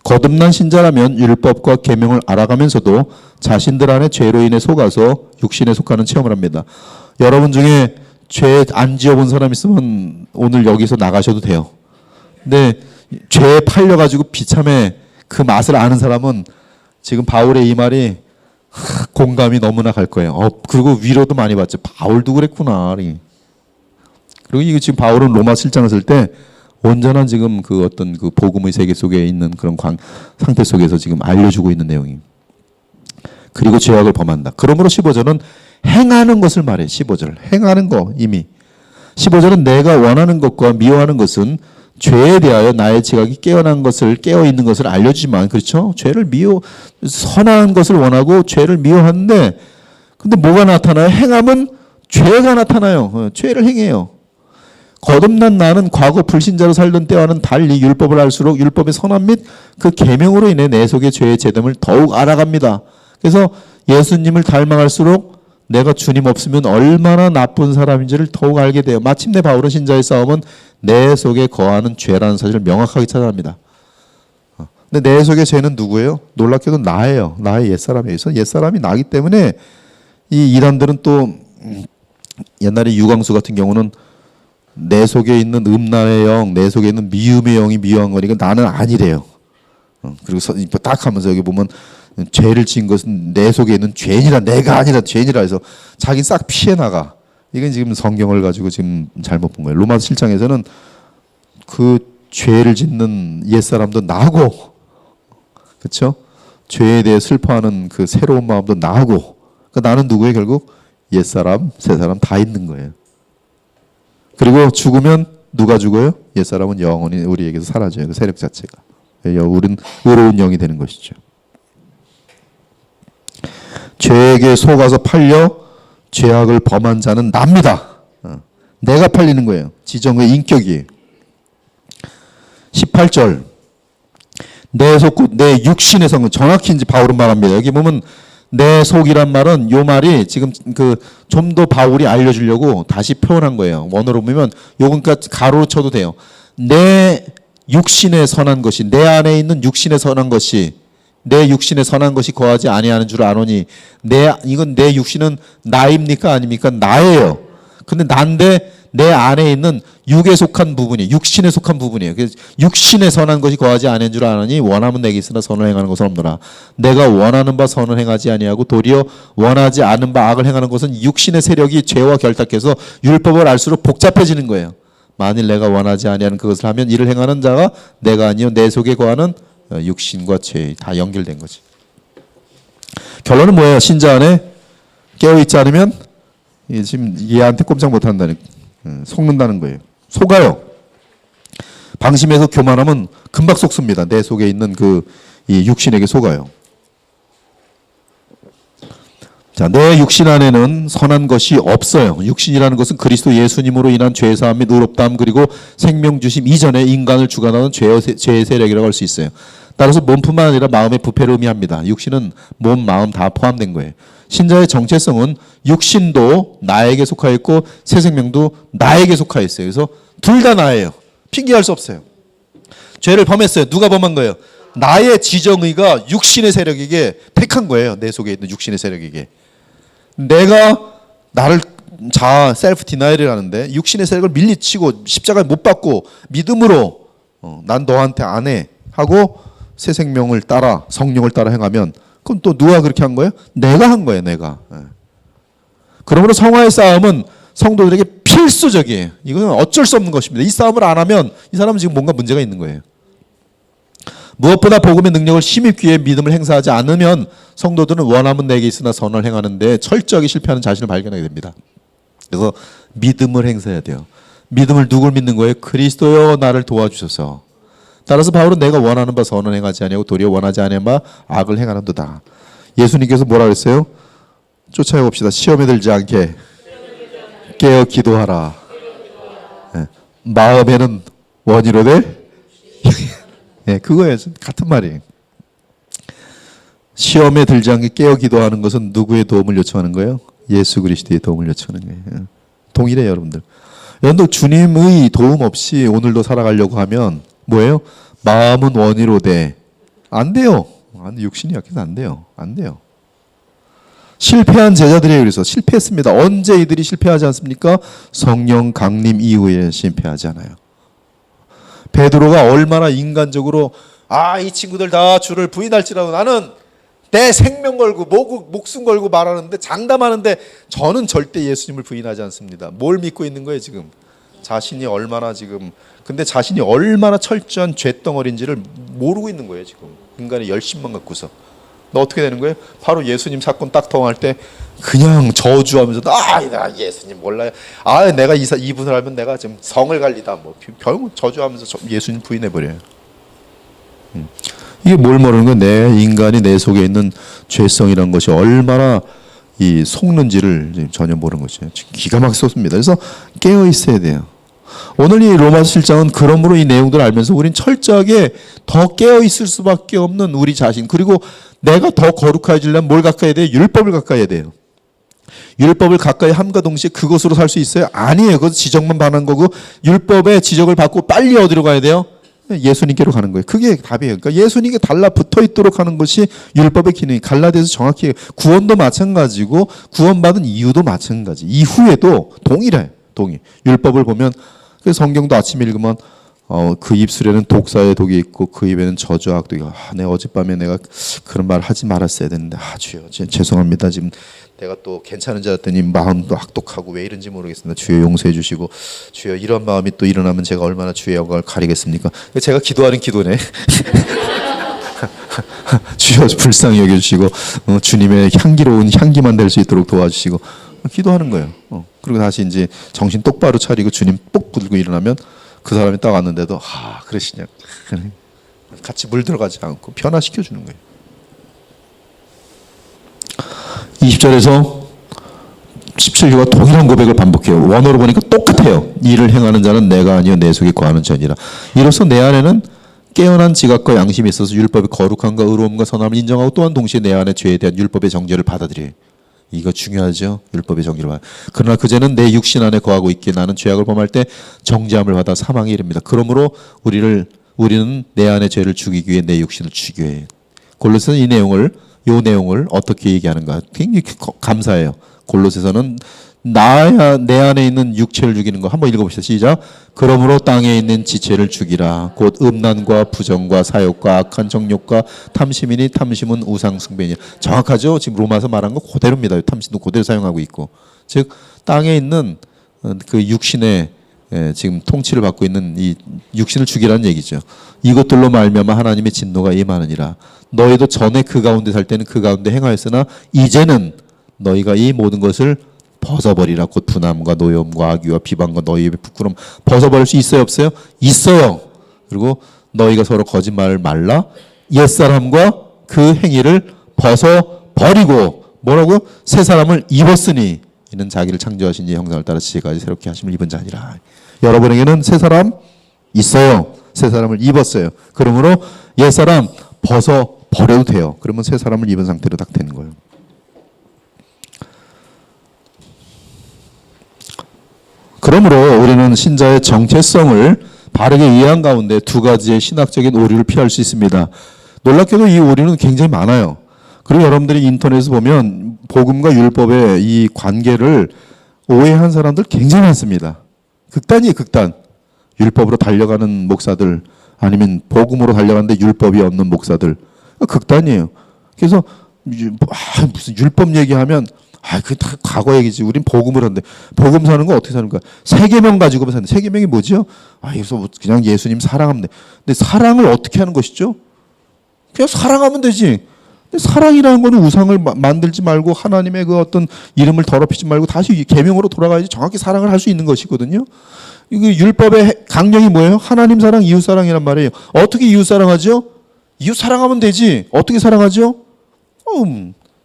[SPEAKER 2] 거듭난 신자라면 율법과 계명을 알아가면서도 자신들 안에 죄로 인해 속아서 육신에 속하는 체험을 합니다. 여러분 중에 죄 안 지어본 사람 있으면 오늘 여기서 나가셔도 돼요. 근데 죄에 팔려가지고 비참해 그 맛을 아는 사람은 지금 바울의 이 말이 공감이 너무나 갈 거예요. 그리고 위로도 많이 받죠. 바울도 그랬구나. 그리고 이게 지금 바울은 로마 7장을 쓸 때 온전한 지금 그 어떤 그 복음의 세계 속에 있는 그런 상태 속에서 지금 알려주고 있는 내용이. 그리고 죄악을 범한다. 그러므로 15절은 행하는 것을 말해. 15절 행하는 거 이미. 15절은 내가 원하는 것과 미워하는 것은 죄에 대하여 나의 지각이 깨어난 것을 깨어 있는 것을 알려주지만, 그렇죠? 죄를 선한 것을 원하고 죄를 미워하는데, 근데 뭐가 나타나요? 행함은 죄가 나타나요. 죄를 행해요. 거듭난 나는 과거 불신자로 살던 때와는 달리 율법을 알수록 율법의 선함 및 그 계명으로 인해 내 속의 죄의 죄됨을 더욱 알아갑니다. 그래서 예수님을 닮아갈수록 내가 주님 없으면 얼마나 나쁜 사람인지를 더욱 알게 돼요. 마침내 바울은 신자의 싸움은 내 속에 거하는 죄라는 사실을 명확하게 찾아갑니다. 근데 내 속의 죄는 누구예요? 놀랍게도 나예요. 나의 옛사람이에요. 옛사람이 나기 때문에 이 이단들은 또 옛날에 유광수 같은 경우는 내 속에 있는 음란의 영, 내 속에 있는 미움의 영이 미워한 거니까 나는 아니래요. 그리고 딱 하면서 여기 보면 죄를 지은 것은 내 속에 있는 죄인이라, 내가 아니라 죄인이라 해서 자기 싹 피해 나가. 이건 지금 성경을 가지고 지금 잘못 본 거예요. 로마서 7장에서는 그 죄를 짓는 옛사람도 나고, 그렇죠? 죄에 대해 슬퍼하는 그 새로운 마음도 나고, 그러니까 나는 누구예요? 결국 옛사람, 새사람 다 있는 거예요. 그리고 죽으면 누가 죽어요? 옛사람은 영원히 우리에게서 사라져요. 그 세력 자체가. 우리는 의로운 영이 되는 것이죠. 죄에게 속아서 팔려 죄악을 범한 자는 납니다. 내가 팔리는 거예요. 지정의 인격이에요. 18절 내 속구 내 육신의 성, 정확히 이제 바울은 말합니다. 여기 보면 내 속이란 말은, 요 말이 지금 그 좀 더 바울이 알려주려고 다시 표현한 거예요. 원어로 보면 요건까지 가로로 쳐도 돼요. 내 육신에 선한 것이, 내 안에 있는 육신에 선한 것이, 내 육신에 선한 것이 거하지 아니하는 줄 아노니, 이건 내 육신은 나입니까 아닙니까? 나예요. 근데 난데 내 안에 있는 육에 속한 부분이, 육신에 속한 부분이에요. 그래서 육신에 선한 것이 거하지 아니하는 줄 아노니 원하면 내게 있으나 선을 행하는 것은 없노라. 내가 원하는 바 선을 행하지 아니하고 도리어 원하지 않은 바 악을 행하는 것은 육신의 세력이 죄와 결탁해서 율법을 알수록 복잡해지는 거예요. 만일 내가 원하지 아니하는 그것을 하면 이를 행하는 자가 내가 아니요 내 속에 거하는 육신과 죄 다 연결된 거지. 결론은 뭐예요? 신자 안에 깨어있지 않으면 지금 얘한테 꼼짝 못한다는, 속는다는 거예요. 속아요. 방심해서 교만하면 금방 속습니다. 내 속에 있는 이 육신에게 속아요. 자, 내 육신 안에는 선한 것이 없어요. 육신이라는 것은 그리스도 예수님으로 인한 죄사함 및 의롭다함 그리고 생명 주심 이전에 인간을 주관하는 죄의 세력이라고 할 수 있어요. 따라서 몸뿐만 아니라 마음의 부패를 의미합니다. 육신은 몸, 마음 다 포함된 거예요. 신자의 정체성은 육신도 나에게 속하여 있고 새 생명도 나에게 속하여 있어요. 그래서 둘 다 나예요. 핑계할 수 없어요. 죄를 범했어요. 누가 범한 거예요? 나의 지정의가 육신의 세력에게 택한 거예요. 내 속에 있는 육신의 세력에게. 내가 나를 셀프 디나이를 하는데 육신의 세력을 밀리치고 십자가에 못 박고 믿음으로 난 너한테 안 해 하고 새 생명을 따라 성령을 따라 행하면, 그건 또 누가 그렇게 한 거예요? 내가 한 거예요. 내가. 그러므로 성화의 싸움은 성도들에게 필수적이에요. 이건 어쩔 수 없는 것입니다. 이 싸움을 안 하면 이 사람은 지금 뭔가 문제가 있는 거예요. 무엇보다 복음의 능력을 힘입기 위해 믿음을 행사하지 않으면 성도들은 원하면 내게 있으나 선을 행하는데 철저하게 실패하는 자신을 발견하게 됩니다. 그래서 믿음을 행사해야 돼요. 믿음을 누굴 믿는 거예요? 그리스도여 나를 도와주셔서. 따라서 바울은 내가 원하는 바 선을 행하지 아니하고 도리어 원하지 아니한 바 악을 행하는도다. 예수님께서 뭐라 그랬어요? 쫓아해 봅시다. 시험에 들지 않게 깨어 기도하라. 마음에는 원이로되 그거예요. 같은 말이에요. 시험에 들지 않게 깨어 기도하는 것은 누구의 도움을 요청하는 거예요? 예수 그리스도의 도움을 요청하는 거예요. 동일해요, 여러분들. 여러분들 주님의 도움 없이 오늘도 살아가려고 하면 뭐예요? 마음은 원이로되 안 돼요. 육신이 약해서 안 돼요. 안 돼요. 실패한 제자들이에요. 그래서 실패했습니다. 언제 이들이 실패하지 않습니까? 성령 강림 이후에 실패하지 않아요. 베드로가 얼마나 인간적으로 이 친구들 다 주를 부인할지라도 나는 내 생명 걸고 목숨 걸고 말하는데 장담하는데 저는 절대 예수님을 부인하지 않습니다. 뭘 믿고 있는 거예요 지금? 자신이 얼마나 지금 근데 자신이 얼마나 철저한 죄덩어리인지를 모르고 있는 거예요. 지금 인간의 열심만 갖고서. 너 어떻게 되는 거예요? 바로 예수님 사건 딱 통할 때 그냥 저주하면서 나 예수님 몰라요. 내가 이분을 알면 내가 지금 성을 갈리다 뭐 결국 저주하면서 예수님 부인해 버려요. 이게 뭘 모르는 거야? 내 인간이 내 속에 있는 죄성이라는 것이 얼마나 이 속는지를 전혀 모르는 거죠. 기가 막히게 쏟습니다. 그래서 깨어 있어야 돼요. 오늘 이 로마서 7장은 그러므로 이 내용들을 알면서 우린 철저하게 더 깨어 있을 수밖에 없는 우리 자신, 그리고 내가 더 거룩해지려면 뭘 가까이 해야 돼요? 율법을 가까이 해야 돼요. 율법을 가까이 함과 동시에 그것으로 살 수 있어요? 아니에요. 그것은 지적만 받는 거고, 율법의 지적을 받고 빨리 어디로 가야 돼요? 예수님께로 가는 거예요. 그게 답이에요. 그러니까 예수님께 달라붙어 있도록 하는 것이 율법의 기능이. 갈라디아서 정확히 구원도 마찬가지고 구원받은 이유도 마찬가지. 이후에도 동일해. 율법을 보면 그 성경도 아침에 읽으면 그 입술에는 독사의 독이 있고 그 입에는 저주와 악독이. 내 어젯밤에 내가 그런 말 하지 말았어야 되는데 주여 죄송합니다. 지금 내가 또 괜찮은 줄 알았더니 마음도 악독하고 왜 이런지 모르겠습니다. 주여 용서해 주시고, 주여 이런 마음이 또 일어나면 제가 얼마나 주의 영광을 가리겠습니까? 제가 기도하는 기도네. 주여 불쌍히 여겨주시고 주님의 향기로운 향기만 될 수 있도록 도와주시고 기도하는 거예요. 그리고 다시 이제 정신 똑바로 차리고 주님 뽁 불고 일어나면 그 사람이 딱 왔는데도 그러시냐, 같이 물들어가지 않고 변화시켜 주는 거예요. 20절에서 17절과 동일한 고백을 반복해요. 원어로 보니까 똑같아요. 이를 행하는 자는 내가 아니요 내 속에 거하는 자니라. 이로써 내 안에는 깨어난 지각과 양심이 있어서 율법의 거룩함과 의로움과 선함을 인정하고 또한 동시에 내 안에 죄에 대한 율법의 정죄를 받아들여요. 이거 중요하죠. 율법의 정죄를 받아. 그러나 그제는 내 육신 안에 거하고 있기에 나는 죄악을 범할 때 정죄함을 받아 사망에 이릅니다. 그러므로 우리는 내 안에 죄를 죽이기 위해 내 육신을 죽여야 해요. 골로새는 이 내용을 어떻게 얘기하는가 굉장히 감사해요. 골로새서는 내 안에 있는 육체를 죽이는 거 한번 읽어봅시다. 시작. 그러므로 땅에 있는 지체를 죽이라. 곧 음란과 부정과 사욕과 악한 정욕과 탐심이니 탐심은 우상 숭배니라. 정확하죠? 지금 로마서 말한 거 그대로입니다. 탐심도 그대로 사용하고 있고, 즉 땅에 있는 그 육신의 지금 통치를 받고 있는 이 육신을 죽이라는 얘기죠. 이것들로 말미암아 하나님의 진노가 임하느니라. 너희도 전에 그 가운데 살 때는 그 가운데 행하였으나 이제는 너희가 이 모든 것을 벗어버리라. 곧 분함과 노여움과 악의와 비방과 너희의 부끄러움 벗어버릴 수 있어요, 없어요? 있어요. 그리고 너희가 서로 거짓말을 말라. 옛사람과 그 행위를 벗어버리고 뭐라고? 새 사람을 입었으니 이는 자기를 창조하신 이 형상을 따라 지혜까지 새롭게 하심을 입은 자니라. 여러분에게는 새 사람 있어요. 새 사람을 입었어요. 그러므로 옛사람 벗어버려도 돼요. 그러면 새 사람을 입은 상태로 딱 되는 거예요. 그러므로 우리는 신자의 정체성을 바르게 이해한 가운데 두 가지의 신학적인 오류를 피할 수 있습니다. 놀랍게도 이 오류는 굉장히 많아요. 그리고 여러분들이 인터넷에 보면 복음과 율법의 이 관계를 오해한 사람들 굉장히 많습니다. 극단이에요, 극단. 율법으로 달려가는 목사들, 아니면 복음으로 달려가는데 율법이 없는 목사들, 극단이에요. 그래서 무슨 율법 얘기하면 그게 다 과거 얘기지. 우린 복음을 하는데 복음 사는 거 어떻게 사는 거야? 세계명 가지고 사는데 세계명이 뭐죠? 그래서 그냥 예수님 사랑하면 돼. 근데 사랑을 어떻게 하는 것이죠? 그냥 사랑하면 되지. 근데 사랑이라는 거는 우상을 만들지 말고 하나님의 그 어떤 이름을 더럽히지 말고 다시 계명으로 돌아가야지 정확히 사랑을 할 수 있는 것이거든요. 이거 율법의 강령이 뭐예요? 하나님 사랑, 이웃 사랑이란 말이에요. 어떻게 이웃 사랑하죠? 이웃 사랑하면 되지. 어떻게 사랑하죠?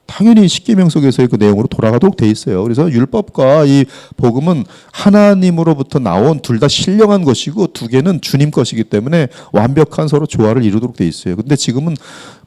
[SPEAKER 2] 당연히 십계명 속에서의 그 내용으로 돌아가도록 돼 있어요. 그래서 율법과 이 복음은 하나님으로부터 나온 둘 다 신령한 것이고 두 개는 주님 것이기 때문에 완벽한 서로 조화를 이루도록 돼 있어요. 근데 지금은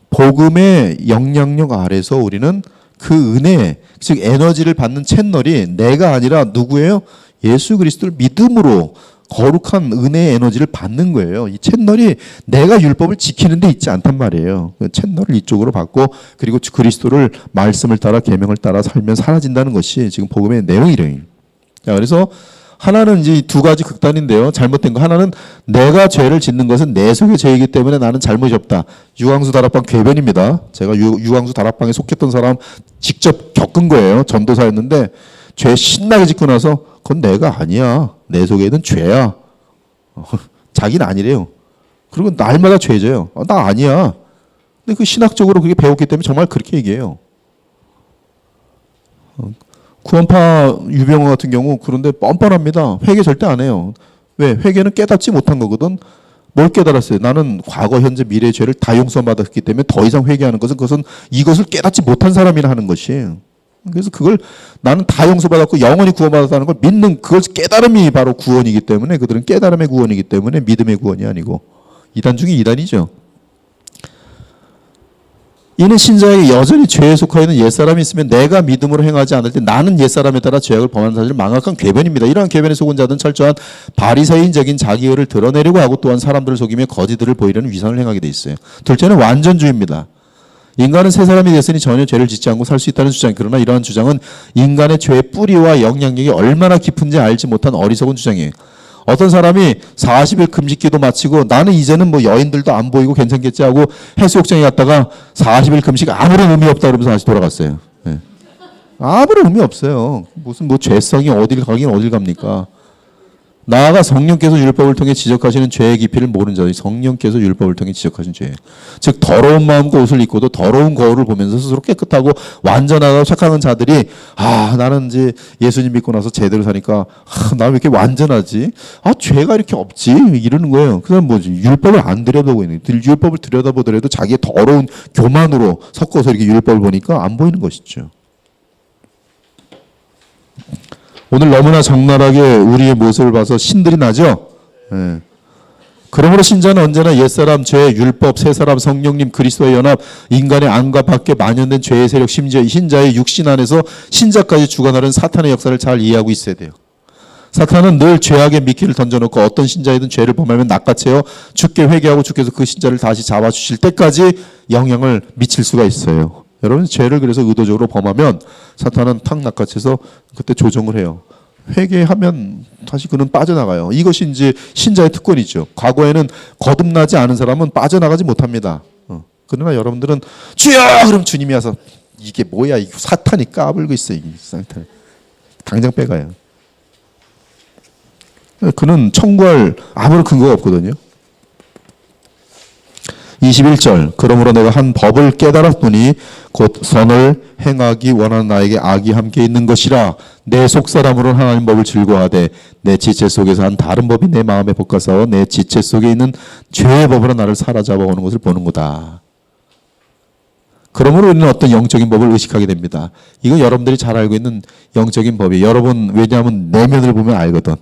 [SPEAKER 2] 복음의 영향력 아래서 우리는 그 은혜, 즉 에너지를 받는 채널이 내가 아니라 누구예요? 예수 그리스도를 믿음으로 거룩한 은혜의 에너지를 받는 거예요. 이 채널이 내가 율법을 지키는 데 있지 않단 말이에요. 채널을 이쪽으로 받고 그리고 그리스도를 말씀을 따라 계명을 따라 살면 사라진다는 것이 지금 복음의 내용이래요. 그래서 하나는 이제 두 가지 극단인데요. 잘못된 거 하나는 내가 죄를 짓는 것은 내 속의 죄이기 때문에 나는 잘못이 없다. 유광수 다락방 궤변입니다. 제가 유광수 다락방에 속했던 사람 직접 겪은 거예요. 전도사였는데 죄 신나게 짓고 나서 그건 내가 아니야. 내 속에 있는 죄야. 자기는 아니래요. 그리고 날마다 죄져요. 나 아니야. 근데 그 신학적으로 그렇게 배웠기 때문에 정말 그렇게 얘기해요. 구원파 유병호 같은 경우 그런데 뻔뻔합니다. 회개 절대 안 해요. 왜? 회개는 깨닫지 못한 거거든. 뭘 깨달았어요? 나는 과거, 현재, 미래의 죄를 다 용서받았기 때문에 더 이상 회개하는 것은 그것은 이것을 깨닫지 못한 사람이라 하는 것이에요. 그래서 그걸 나는 다 용서받았고 영원히 구원받았다는 걸 믿는 그걸 깨달음이 바로 구원이기 때문에 그들은 깨달음의 구원이기 때문에 믿음의 구원이 아니고 이단 중에 이단이죠. 이는 신자에게 여전히 죄에 속하여 있는 옛사람이 있으면 내가 믿음으로 행하지 않을 때 나는 옛사람에 따라 죄악을 범하는 사실을 망각한 궤변입니다. 이러한 궤변에 속은 자들은 철저한 바리새인적인 자기의를 드러내려고 하고 또한 사람들을 속이며 거짓들을 보이려는 위선을 행하게 돼 있어요. 둘째는 완전주의입니다. 인간은 새 사람이 됐으니 전혀 죄를 짓지 않고 살 수 있다는 주장. 그러나 이러한 주장은 인간의 죄의 뿌리와 영향력이 얼마나 깊은지 알지 못한 어리석은 주장이에요. 어떤 사람이 40일 금식기도 마치고 나는 이제는 뭐 여인들도 안 보이고 괜찮겠지 하고 해수욕장에 갔다가 40일 금식 아무런 의미 없다 그러면서 다시 돌아갔어요. 네. 아무런 의미 없어요. 무슨 뭐 죄성이 어딜 가긴 어딜 갑니까? 나아가 성령께서 율법을 통해 지적하시는 죄의 깊이를 모르는 자들이 성령께서 율법을 통해 지적하신 죄. 즉 더러운 마음과 옷을 입고도 더러운 거울을 보면서 스스로 깨끗하고 완전하고 착한 자들이 나는 이제 예수님 믿고 나서 제대로 사니까 나 왜 이렇게 완전하지? 죄가 이렇게 없지? 이러는 거예요. 그다음 뭐지? 율법을 안 들여다보고 있는 거예요. 율법을 들여다보더라도 자기의 더러운 교만으로 섞어서 이렇게 율법을 보니까 안 보이는 것이죠. 오늘 너무나 적나라하게 우리의 모습을 봐서 신들이 나죠. 네. 그러므로 신자는 언제나 옛사람, 죄, 율법, 새사람, 성령님, 그리스도의 연합, 인간의 안과 밖에 만연된 죄의 세력, 심지어 신자의 육신 안에서 신자까지 주관하는 사탄의 역사를 잘 이해하고 있어야 돼요. 사탄은 늘 죄악의 미끼를 던져놓고 어떤 신자이든 죄를 범하면 낚아채어 죽게 회개하고 주께서 그 신자를 다시 잡아주실 때까지 영향을 미칠 수가 있어요. 여러분 죄를 그래서 의도적으로 범하면 사탄은 탁 낚아채서 그때 조정을 해요. 회개하면 다시 그는 빠져나가요. 이것이 이제 신자의 특권이죠. 과거에는 거듭나지 않은 사람은 빠져나가지 못합니다. 그러나 여러분들은 주여! 그럼 주님이 와서 이게 뭐야? 이 사탄이 까불고 있어. 이 사탄. 당장 빼가요. 그는 청구할 아무런 근거가 없거든요. 21절 그러므로 내가 한 법을 깨달았더니 곧 선을 행하기 원하는 나에게 악이 함께 있는 것이라 내 속사람으로는 하나님 법을 즐거워하되 내 지체 속에서 한 다른 법이 내 마음에 복과 싸워 내 지체 속에 있는 죄의 법으로 나를 사로잡아 오는 것을 보는구다. 그러므로 우리는 어떤 영적인 법을 의식하게 됩니다. 이거 여러분들이 잘 알고 있는 영적인 법이에요. 여러분 왜냐하면 내면을 보면 알거든.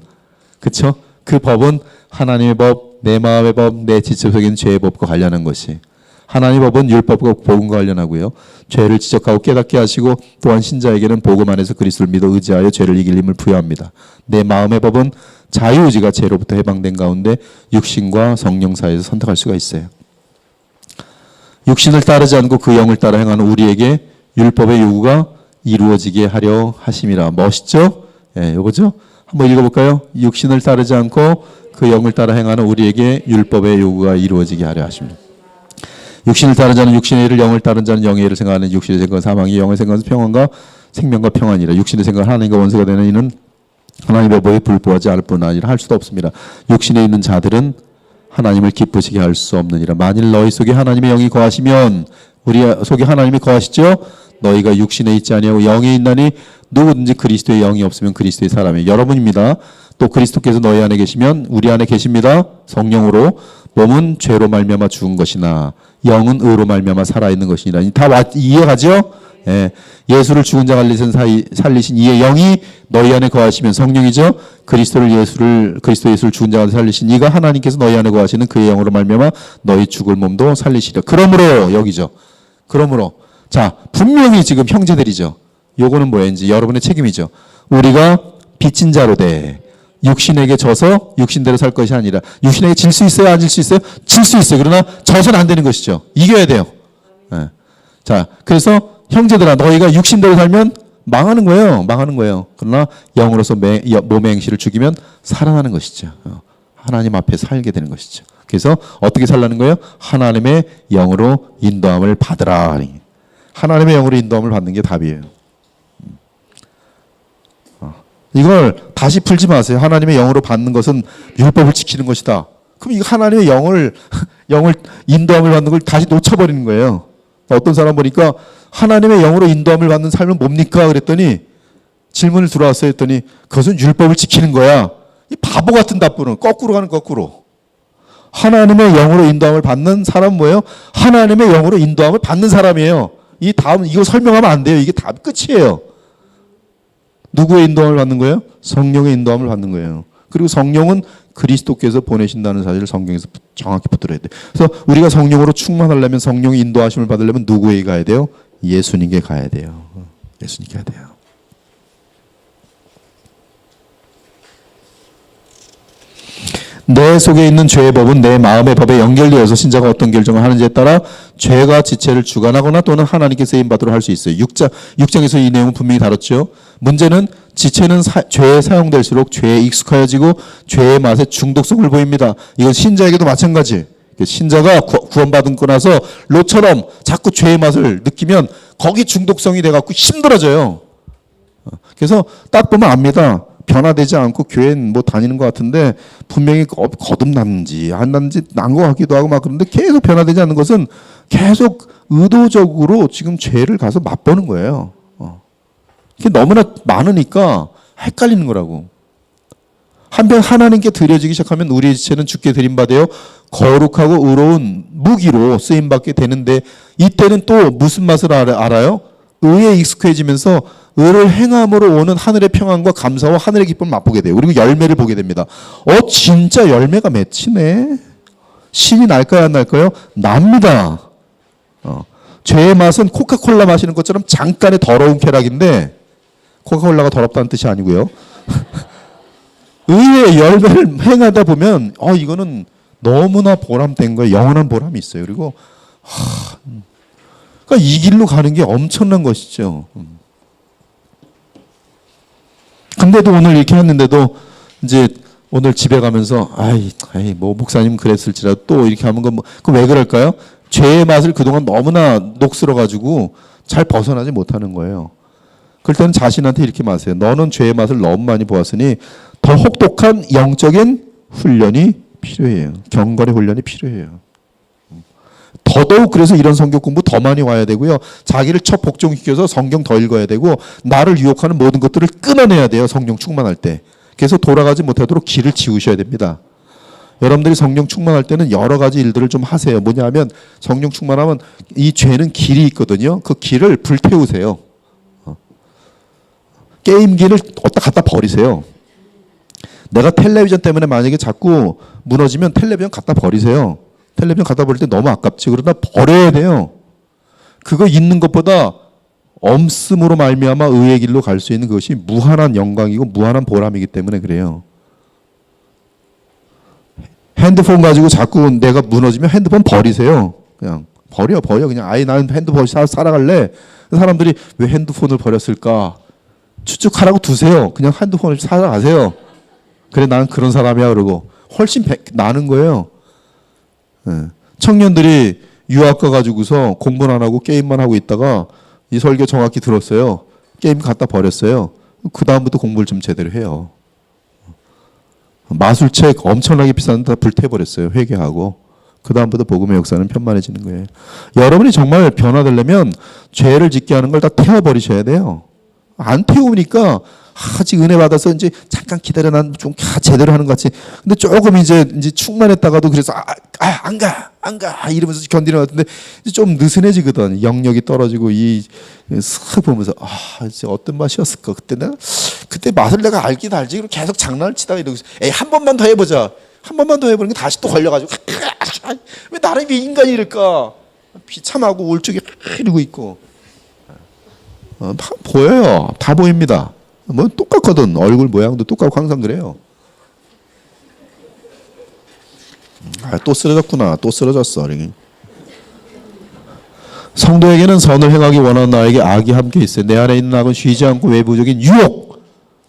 [SPEAKER 2] 그렇죠? 그 법은 하나님의 법, 내 마음의 법, 내 지체 속에 있는 죄의 법과 관련한 것이 하나님의 법은 율법과 복음과 관련하고요. 죄를 지적하고 깨닫게 하시고 또한 신자에게는 복음 안에서 그리스도를 믿어 의지하여 죄를 이길 힘을 부여합니다. 내 마음의 법은 자유의지가 죄로부터 해방된 가운데 육신과 성령 사이에서 선택할 수가 있어요. 육신을 따르지 않고 그 영을 따라 행하는 우리에게 율법의 요구가 이루어지게 하려 하심이라. 멋있죠? 예, 요거죠? 한번 읽어볼까요? 육신을 따르지 않고 그 영을 따라 행하는 우리에게 율법의 요구가 이루어지게 하려 하십니다. 육신을 따른 자는 육신의 일을, 영을 따른 자는 영의 일을 생각하는 육신의 생각은 사망이, 영의 생각은 평안과 생명과 평안이라. 육신의 생각은 하나님과 원수가 되는 이는 하나님의 법에 불보하지 않을 뿐 아니라 할 수도 없습니다. 육신에 있는 자들은 하나님을 기쁘시게 할 수 없느니라. 만일 너희 속에 하나님의 영이 거하시면, 우리 속에 하나님이 거하시죠? 너희가 육신에 있지 아니하고 영에 있나니 누구든지 그리스도의 영이 없으면 그리스도의 사람이에요. 여러분입니다. 또 그리스도께서 너희 안에 계시면 우리 안에 계십니다. 성령으로. 몸은 죄로 말미암아 죽은 것이나 영은 의로 말미암아 살아있는 것이니라. 다 이해가죠? 예. 예수를 죽은 자 살리신 이의 영이 너희 안에 거하시면, 성령이죠. 그리스도 예수를 죽은 자 살리신 이가 하나님께서 너희 안에 거하시는 그의 영으로 말미암아 너희 죽을 몸도 살리시려. 그러므로 여기죠. 그러므로 자 분명히 지금 형제들이죠. 요거는 뭐인지 여러분의 책임이죠. 우리가 빚진 자로 돼. 육신에게 져서 육신대로 살 것이 아니라, 육신에게 질 수 있어요? 안 질 수 있어요? 질 수 있어요. 그러나 져서는 안 되는 것이죠. 이겨야 돼요. 네. 자, 그래서 형제들아, 너희가 육신대로 살면 망하는 거예요. 망하는 거예요. 그러나 영으로서 몸의 행실을 죽이면 살아나는 것이죠. 하나님 앞에 살게 되는 것이죠. 그래서 어떻게 살라는 거예요? 하나님의 영으로 인도함을 받으라. 하나님의 영으로 인도함을 받는 게 답이에요. 이걸 다시 풀지 마세요. 하나님의 영으로 받는 것은 율법을 지키는 것이다. 그럼 이거 하나님의 영을 인도함을 받는 걸 다시 놓쳐버리는 거예요. 어떤 사람 보니까 하나님의 영으로 인도함을 받는 삶은 뭡니까? 그랬더니 질문을 들어왔어요. 했더니 그것은 율법을 지키는 거야. 이 바보 같은 답변은 거꾸로 가는 거꾸로. 하나님의 영으로 인도함을 받는 사람은 뭐예요? 하나님의 영으로 인도함을 받는 사람이에요. 이 다음 이거 설명하면 안 돼요. 이게 답 끝이에요. 누구의 인도함을 받는 거예요? 성령의 인도함을 받는 거예요. 그리고 성령은 그리스도께서 보내신다는 사실을 성경에서 정확히 붙들어야 돼요. 그래서 우리가 성령으로 충만하려면, 성령의 인도하심을 받으려면 누구에게 가야 돼요? 예수님께 가야 돼요. 예수님께 가야 돼요. 내 속에 있는 죄의 법은 내 마음의 법에 연결되어서 신자가 어떤 결정을 하는지에 따라 죄가 지체를 주관하거나 또는 하나님께 쓰임받도록 할 수 있어요. 6장에서 이 내용은 분명히 다뤘죠. 문제는 지체는 죄에 사용될수록 죄에 익숙해지고 죄의 맛에 중독성을 보입니다. 이건 신자에게도 마찬가지. 신자가 구원받고 나서 롯처럼 자꾸 죄의 맛을 느끼면 거기 중독성이 돼갖고 힘들어져요. 그래서 딱 보면 압니다. 변화되지 않고 교회는 뭐 다니는 것 같은데 분명히 거듭났는지 안 났는지 난 것 같기도 하고 막 그런데 계속 변화되지 않는 것은 계속 의도적으로 지금 죄를 가서 맛보는 거예요. 이게 너무나 많으니까 헷갈리는 거라고. 한편 하나님께 드려지기 시작하면 우리의 지체는 주께 드림받아요. 거룩하고 의로운 무기로 쓰임받게 되는데 이때는 또 무슨 맛을 알아요? 의에 익숙해지면서 의를 행함으로 오는 하늘의 평안과 감사와 하늘의 기쁨을 맛보게 돼요. 그리고 열매를 보게 됩니다. 진짜 열매가 맺히네. 신이 날까요, 안 날까요? 납니다. 죄의 맛은 코카콜라 마시는 것처럼 잠깐의 더러운 쾌락인데 코카콜라가 더럽다는 뜻이 아니고요. 의의 열매를 행하다 보면 이거는 너무나 보람된 거예요. 영원한 보람이 있어요. 그리고 그러니까 이 길로 가는 게 엄청난 것이죠. 근데도 오늘 이렇게 했는데도 이제 오늘 집에 가면서 뭐 목사님 그랬을지라도 또 이렇게 하면 그 왜 그럴까요? 죄의 맛을 그동안 너무나 녹슬어 가지고 잘 벗어나지 못하는 거예요. 그럴 때는 자신한테 이렇게 말하세요. 너는 죄의 맛을 너무 많이 보았으니 더 혹독한 영적인 훈련이 필요해요. 경건의 훈련이 필요해요. 더더욱 그래서 이런 성경 공부 더 많이 와야 되고요. 자기를 첫 복종시켜서 성경 더 읽어야 되고 나를 유혹하는 모든 것들을 끊어내야 돼요. 성령 충만할 때. 그래서 돌아가지 못하도록 길을 지우셔야 됩니다. 여러분들이 성령 충만할 때는 여러 가지 일들을 좀 하세요. 뭐냐면 성령 충만하면 이 죄는 길이 있거든요. 그 길을 불태우세요. 게임기를 어디다 갖다 버리세요. 내가 텔레비전 때문에 만약에 자꾸 무너지면 텔레비전 갖다 버리세요. 텔레비전 갖다 버릴 때 너무 아깝지. 그러다 버려야 돼요. 그거 있는 것보다 엄씀으로 말미암아 의의 길로 갈 수 있는 그것이 무한한 영광이고 무한한 보람이기 때문에 그래요. 핸드폰 가지고 자꾸 내가 무너지면 핸드폰 버리세요. 그냥 버려. 그냥 아예 나는 핸드폰 살아갈래. 사람들이 왜 핸드폰을 버렸을까? 추측하라고 두세요. 그냥 핸드폰을 살아가세요. 그래 나는 그런 사람이야 그러고 훨씬 나는 거예요. 청년들이 유학 가가지고서 공부는 안 하고 게임만 하고 있다가 이 설교 정확히 들었어요. 게임 갖다 버렸어요. 그 다음부터 공부를 좀 제대로 해요. 마술책 엄청나게 비싼데 다 불태워버렸어요. 회개하고. 그 다음부터 복음의 역사는 편만해지는 거예요. 여러분이 정말 변화되려면 죄를 짓게 하는 걸 다 태워버리셔야 돼요. 안 태우니까 아직 은혜 받아서 이제 잠깐 기다려 난 좀 제대로 하는 것 같이. 근데 조금 이제 충만했다가도 그래서 안 가 이러면서 견디는 것 같은데 이제 좀 느슨해지거든. 영역이 떨어지고 슥 보면서 이제 어떤 맛이었을까 그때 맛을 내가 알긴 알지. 그리고 계속 장난을 치다가 이러고 한 번만 더 해보자. 한 번만 더 해보는 게 다시 또 걸려가지고 왜 나를 왜 인간이 이럴까? 비참하고 울적이 이러고 있고. 보여요. 다 보입니다. 뭐 똑같거든. 얼굴 모양도 똑같고 항상 그래요. 또 쓰러졌구나. 또 쓰러졌어. 성도에게는 선을 행하기 원하는 나에게 악이 함께 있어요. 내 안에 있는 악은 쉬지 않고 외부적인 유혹,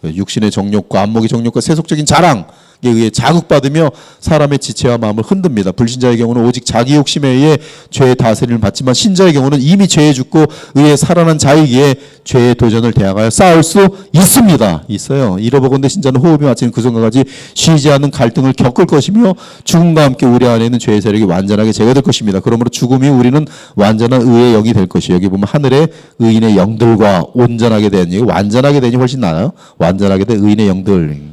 [SPEAKER 2] 육신의 정욕과 안목의 정욕과 세속적인 자랑, 의해 자극받으며 사람의 지체와 마음을 흔듭니다. 불신자의 경우는 오직 자기 욕심에 의해 죄의 다스림을 받지만 신자의 경우는 이미 죄에 죽고 의해 살아난 자이기에 죄의 도전을 대항하여 싸울 수 있습니다. 있어요. 이러보건대 신자는 호흡이 마치는 그 순간까지 쉬지 않는 갈등을 겪을 것이며 죽음과 함께 우리 안에 있는 죄의 세력이 완전하게 제거될 것입니다. 그러므로 죽음이 우리는 완전한 의의 영이 될 것이에요. 여기 보면 하늘의 의인의 영들과 온전하게 되니 완전하게 되니 훨씬 나아요. 완전하게 된 의인의 영들.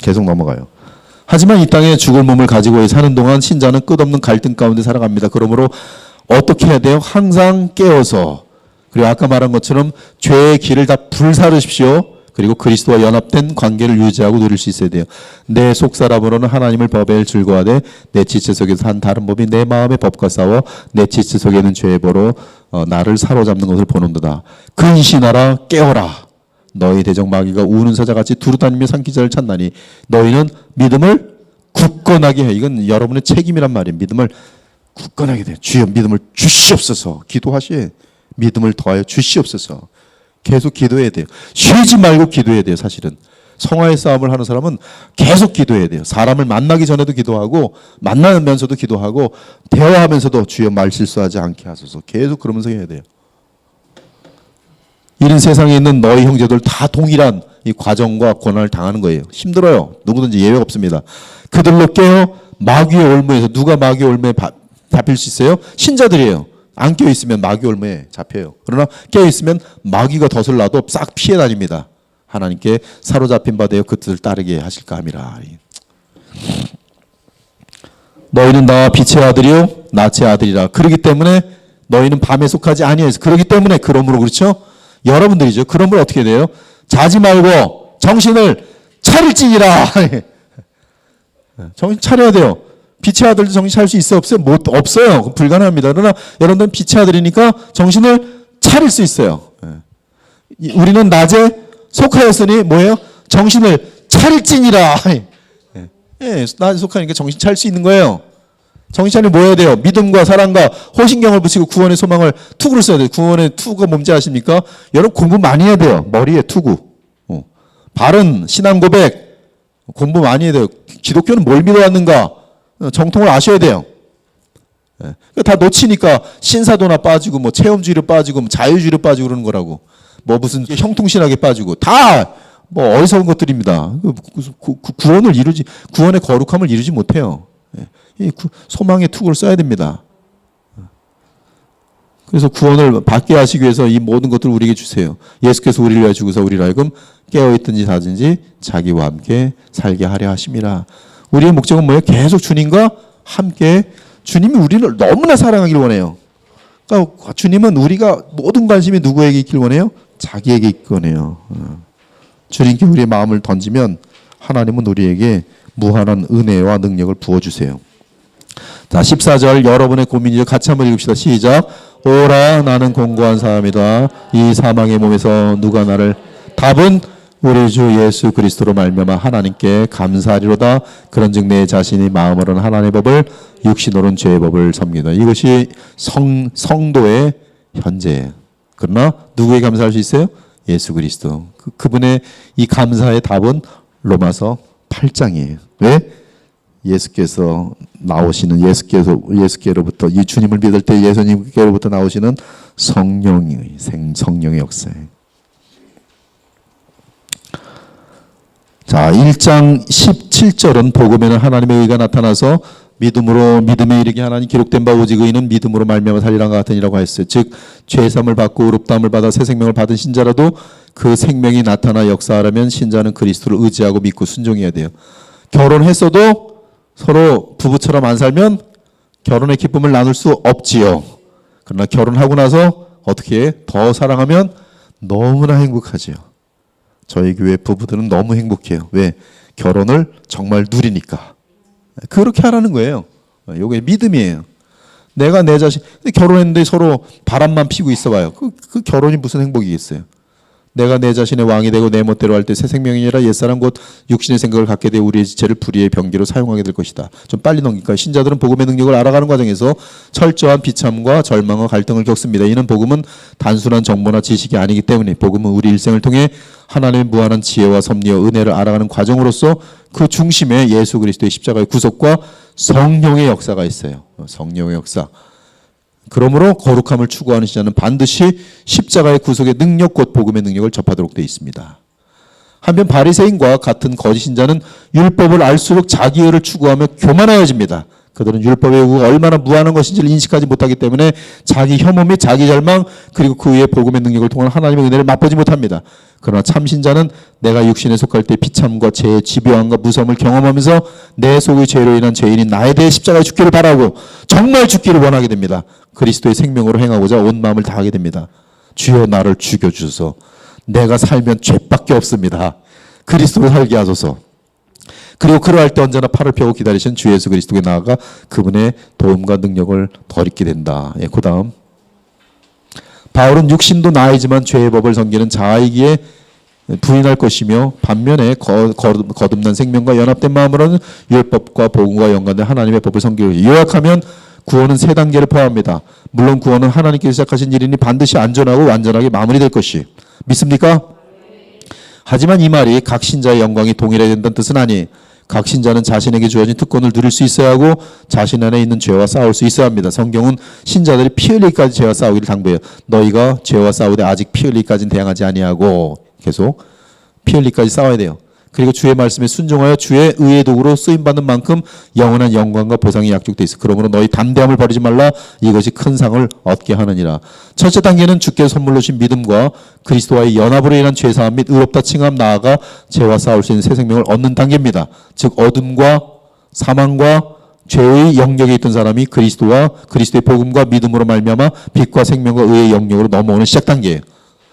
[SPEAKER 2] 계속 넘어가요. 하지만 이 땅에 죽을 몸을 가지고 사는 동안 신자는 끝없는 갈등 가운데 살아갑니다. 그러므로 어떻게 해야 돼요? 항상 깨어서, 그리고 아까 말한 것처럼 죄의 길을 다 불사르십시오. 그리고 그리스도와 연합된 관계를 유지하고 누릴 수 있어야 돼요. 내 속사람으로는 하나님을 법에 즐거워하되 내 지체 속에서 한 다른 법이 내 마음의 법과 싸워 내 지체 속에 있는 죄의 보로 나를 사로잡는 것을 보는도다. 근신하라 깨어라. 너희 대적 마귀가 우는 사자같이 두루다니며 삼키자를 찾나니 너희는 믿음을 굳건하게 해. 이건 여러분의 책임이란 말이에요. 믿음을 굳건하게 돼. 주여 믿음을 주시옵소서. 기도하시에 믿음을 더하여 주시옵소서. 계속 기도해야 돼요. 쉬지 말고 기도해야 돼요. 사실은 성화의 싸움을 하는 사람은 계속 기도해야 돼요. 사람을 만나기 전에도 기도하고 만나면서도 기도하고 대화하면서도 주여 말 실수하지 않게 하소서. 계속 그러면서 해야 돼요. 이런 세상에 있는 너희 형제들 다 동일한 이 과정과 고난을 당하는 거예요. 힘들어요. 누구든지 예외가 없습니다. 그들로 깨어 마귀의 올무에서, 누가 마귀의 올무에 잡힐 수 있어요? 신자들이에요. 안 깨어있으면 마귀 올무에 잡혀요. 그러나 깨어있으면 마귀가 덫을 놔도 싹 피해 다닙니다. 하나님께 사로잡힌 바 되어 그 뜻을 따르게 하실까 함이라. 너희는 나와 빛의 아들이요 낮의 아들이라. 그러기 때문에 너희는 밤에 속하지 아니하여서. 그러기 때문에, 그러므로, 그렇죠? 여러분들이죠. 그러므로 어떻게 돼요? 자지 말고 정신을 차릴지니라. 정신 차려야 돼요. 빛의 아들도 정신 차릴 수 있어요? 없어요? 없어요. 불가능합니다. 그러나 여러분들은 빛의 아들이니까 정신을 차릴 수 있어요. 우리는 낮에 속하였으니 뭐예요? 정신을 차릴지니라. 낮에 속하니까 정신 차릴 수 있는 거예요. 정신 차리면 뭐 해야 돼요? 믿음과 사랑과 호신경을 붙이고 구원의 소망을 투구를 써야 돼요. 구원의 투구가 뭔지 아십니까? 여러분 공부 많이 해야 돼요. 머리에 투구. 바른 신앙 고백. 공부 많이 해야 돼요. 기독교는 뭘 믿어왔는가? 정통을 아셔야 돼요. 다 놓치니까 신사도나 빠지고 뭐 체험주의로 빠지고 뭐 자유주의로 빠지고 그러는 거라고. 뭐 무슨 형통신학에 빠지고 다 뭐 어리석은 것들입니다. 구원을 이루지, 구원의 거룩함을 이루지 못해요. 소망의 투구를 써야 됩니다. 그래서 구원을 받게 하시기 위해서 이 모든 것들을 우리에게 주세요. 예수께서 우리를 위하여 죽으사 우리를 하여금 깨어있든지 자든지 자기와 함께 살게 하려 하심이라. 우리의 목적은 뭐예요? 계속 주님과 함께. 주님이 우리를 너무나 사랑하길 원해요. 그러니까 주님은 우리가 모든 관심이 누구에게 있길 원해요? 자기에게 있길 원해요. 주님께 우리의 마음을 던지면 하나님은 우리에게 무한한 은혜와 능력을 부어주세요. 자, 14절 여러분의 고민이죠. 같이 한번 읽읍시다. 시작. 오라 나는 공고한 사람이다. 이 사망의 몸에서 누가 나를. 답은 우리 주 예수 그리스도로 말미암아 하나님께 감사하리로다. 그런즉 내 자신이 마음으로는 하나님의 법을 육신으로는 죄의 법을 섬기다. 이것이 성도의 현재예요. 그러나 누구에게 감사할 수 있어요? 예수 그리스도. 그분의 이 감사의 답은 로마서 8장이에요. 왜? 예수께서 나오시는, 예수께로부터, 이 주님을 믿을 때 예수님께로부터 나오시는 성령의 역사예요. 자, 1장 17절은 복음에는 하나님의 의가 나타나서 믿음에 이르게 하나님 기록된 바 오직 의인은 믿음으로 말미암아 살리라 같으니라고 했어요. 즉 죄사함을 받고 의롭다함을 받아 새 생명을 받은 신자라도 그 생명이 나타나 역사하려면 신자는 그리스도를 의지하고 믿고 순종해야 돼요. 결혼했어도 서로 부부처럼 안 살면 결혼의 기쁨을 나눌 수 없지요. 그러나 결혼하고 나서 어떻게 해? 더 사랑하면 너무나 행복하지요. 저희 교회 부부들은 너무 행복해요. 왜? 결혼을 정말 누리니까. 그렇게 하라는 거예요. 이게 믿음이에요. 내가 내 자신, 결혼했는데 서로 바람만 피고 있어봐요. 그 결혼이 무슨 행복이겠어요? 내가 내 자신의 왕이 되고 내 멋대로 할 때 새 생명이 아니라 옛사람 곧 육신의 생각을 갖게 되어 우리의 지체를 불의의 병기로 사용하게 될 것이다. 좀 빨리 넘길까요? 신자들은 복음의 능력을 알아가는 과정에서 철저한 비참과 절망과 갈등을 겪습니다. 이는 복음은 단순한 정보나 지식이 아니기 때문에 복음은 우리 일생을 통해 하나님의 무한한 지혜와 섭리와 은혜를 알아가는 과정으로서 그 중심에 예수 그리스도의 십자가의 구속과 성령의 역사가 있어요. 성령의 역사. 그러므로 거룩함을 추구하는 신자는 반드시 십자가의 구속의 능력 곧 복음의 능력을 접하도록 되어 있습니다. 한편 바리새인과 같은 거짓 신자는 율법을 알수록 자기의를 추구하며 교만하여집니다. 그들은 율법의 요구가 얼마나 무한한 것인지를 인식하지 못하기 때문에 자기 혐오 및 자기 절망 그리고 그 위에 복음의 능력을 통한 하나님의 은혜를 맛보지 못합니다. 그러나 참신자는 내가 육신에 속할 때 비참과 죄의 집요함과 무서움을 경험하면서 내 속의 죄로 인한 죄인인 나에 대해 십자가에 죽기를 바라고 정말 죽기를 원하게 됩니다. 그리스도의 생명으로 행하고자 온 마음을 다하게 됩니다. 주여 나를 죽여주소서. 내가 살면 죄밖에 없습니다. 그리스도로 살게 하소서. 그리고 그러할 때 언제나 팔을 펴고 기다리신 주 예수 그리스도에 나아가 그분의 도움과 능력을 덧입게 된다. 예, 그 다음 바울은 육신도 나이지만 죄의 법을 섬기는 자아이기에 부인할 것이며 반면에 거듭난 생명과 연합된 마음으로는 율법과 복음과 연관된 하나님의 법을 섬기고 요약하면 구원은 세 단계를 포함합니다. 물론 구원은 하나님께서 시작하신 일이니 반드시 안전하고 완전하게 마무리될 것이 믿습니까? 하지만 이 말이 각 신자의 영광이 동일해야 된다는 뜻은 아니 각 신자는 자신에게 주어진 특권을 누릴 수 있어야 하고 자신 안에 있는 죄와 싸울 수 있어야 합니다. 성경은 신자들이 피 흘리기까지 죄와 싸우기를 당부해요. 너희가 죄와 싸우되 아직 피 흘리기까지는 대항하지 아니하고 계속 피 흘리기까지 싸워야 돼요. 그리고 주의 말씀에 순종하여 주의 의의 도구로 쓰임받는 만큼 영원한 영광과 보상이 약속되어 있어. 그러므로 너희 담대함을 버리지 말라. 이것이 큰 상을 얻게 하느니라. 첫째 단계는 주께서 선물로 주신 믿음과 그리스도와의 연합으로 인한 죄사함 및 의롭다 칭함 나아가 죄와 싸울 수 있는 새 생명을 얻는 단계입니다. 즉 어둠과 사망과 죄의 영역에 있던 사람이 그리스도와 그리스도의 복음과 믿음으로 말미암아 빛과 생명과 의의 영역으로 넘어오는 시작 단계예요.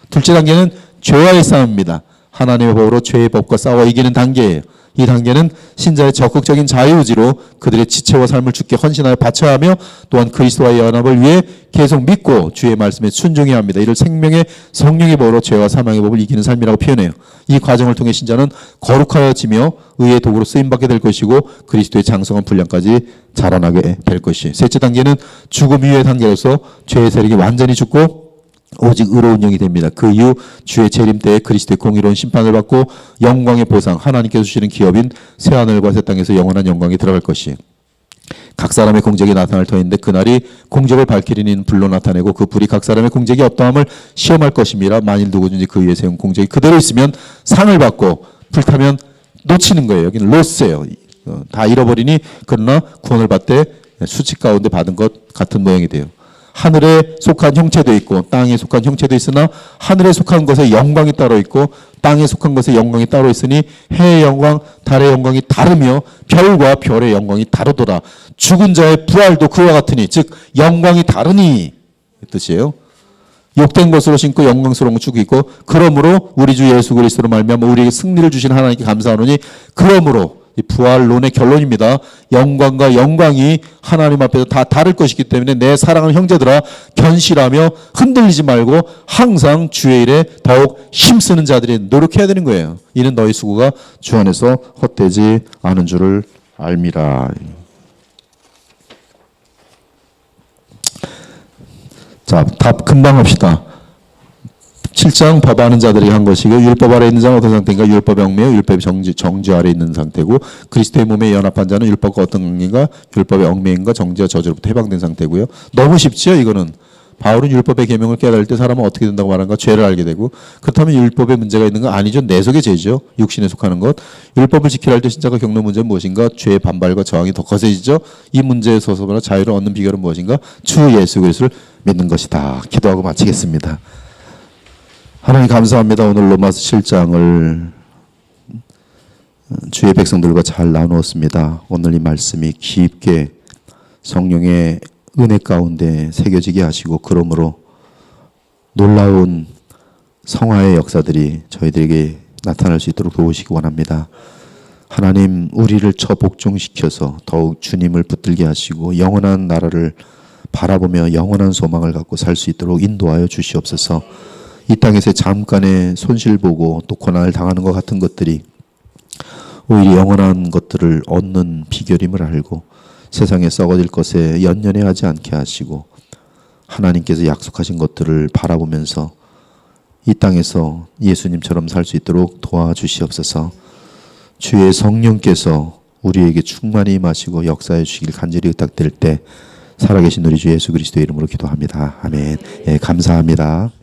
[SPEAKER 2] 둘째 단계는 죄와의 싸움입니다. 하나님의 법으로 죄의 법과 싸워 이기는 단계예요. 이 단계는 신자의 적극적인 자유의지로 그들의 지체와 삶을 주께 헌신하여 바쳐야 하며 또한 그리스도와의 연합을 위해 계속 믿고 주의 말씀에 순종해야 합니다. 이를 생명의 성령의 법으로 죄와 사망의 법을 이기는 삶이라고 표현해요. 이 과정을 통해 신자는 거룩하여지며 의의 도구로 쓰임받게 될 것이고 그리스도의 장성한 분량까지 자라나게 될 것이. 셋째 단계는 죽음 이후의 단계로서 죄의 세력이 완전히 죽고 오직 의로운 영이 됩니다. 그 이후 주의 재림 때에 그리스도의 공의로운 심판을 받고 영광의 보상 하나님께서 주시는 기업인 새하늘과 새 땅에서 영원한 영광에 들어갈 것이. 각 사람의 공적이 나타날 터인데 그날이 공적을 밝히는 이는 불로 나타내고 그 불이 각 사람의 공적이 어떠함을 시험할 것임이라. 만일 누구든지 그 위에 세운 공적이 그대로 있으면 상을 받고 불타면 놓치는 거예요. 여기는 로스예요. 다 잃어버리니 그러나 구원을 받되 수칙 가운데 받은 것 같은 모양이 돼요. 하늘에 속한 형체도 있고 땅에 속한 형체도 있으나 하늘에 속한 것에 영광이 따로 있고 땅에 속한 것에 영광이 따로 있으니 해의 영광, 달의 영광이 다르며 별과 별의 영광이 다르도다. 죽은 자의 부활도 그와 같으니 즉 영광이 다르니 이 뜻이에요. 욕된 것으로 신고 영광스러운 것 주고 있고 그러므로 우리 주 예수 그리스도로 말미암아 우리에게 승리를 주신 하나님께 감사하노니 그러므로 이 부활론의 결론입니다. 영광과 영광이 하나님 앞에서 다 다를 것이기 때문에 내 사랑하는 형제들아 견실하며 흔들리지 말고 항상 주의 일에 더욱 힘쓰는 자들이 노력해야 되는 거예요. 이는 너희 수고가 주 안에서 헛되지 않은 줄을 알미라. 자, 답 금방 합시다. 7장 법 아는 자들이 한 것이고 율법 아래 있는 자는 어떤 상태인가? 율법의 얽매여 율법의 정죄 아래 있는 상태고 그리스도의 몸에 연합한 자는 율법과 어떤 관계인가? 율법의 얽매임과 정죄와 저주로부터 해방된 상태고요. 너무 쉽지요 이거는. 바울은 율법의 계명을 깨달을 때 사람은 어떻게 된다고 말하는가? 죄를 알게 되고 그렇다면 율법에 문제가 있는 건 아니죠. 내 속의 죄죠. 육신에 속하는 것. 율법을 지키려 할 때 신자가 겪는 문제는 무엇인가? 죄의 반발과 저항이 더 거세지죠. 이 문제에 서서나 자유를 얻는 비결은 무엇인가? 주 예수 그리스도를 믿는 것이다. 기도하고 마치겠습니다. 하나님 감사합니다. 오늘 로마서 7장을 주의 백성들과 잘 나누었습니다. 오늘 이 말씀이 깊게 성령의 은혜 가운데 새겨지게 하시고 그러므로 놀라운 성화의 역사들이 저희들에게 나타날 수 있도록 도우시기 원합니다. 하나님 우리를 처복종시켜서 더욱 주님을 붙들게 하시고 영원한 나라를 바라보며 영원한 소망을 갖고 살 수 있도록 인도하여 주시옵소서. 이 땅에서 잠깐의 손실 보고 또 고난을 당하는 것 같은 것들이 오히려 영원한 것들을 얻는 비결임을 알고 세상에 썩어질 것에 연연해하지 않게 하시고 하나님께서 약속하신 것들을 바라보면서 이 땅에서 예수님처럼 살 수 있도록 도와주시옵소서. 주의 성령께서 우리에게 충만히 임하시고 역사해 주시길 간절히 부탁드릴 때 살아계신 우리 주 예수 그리스도의 이름으로 기도합니다. 아멘. 예, 감사합니다.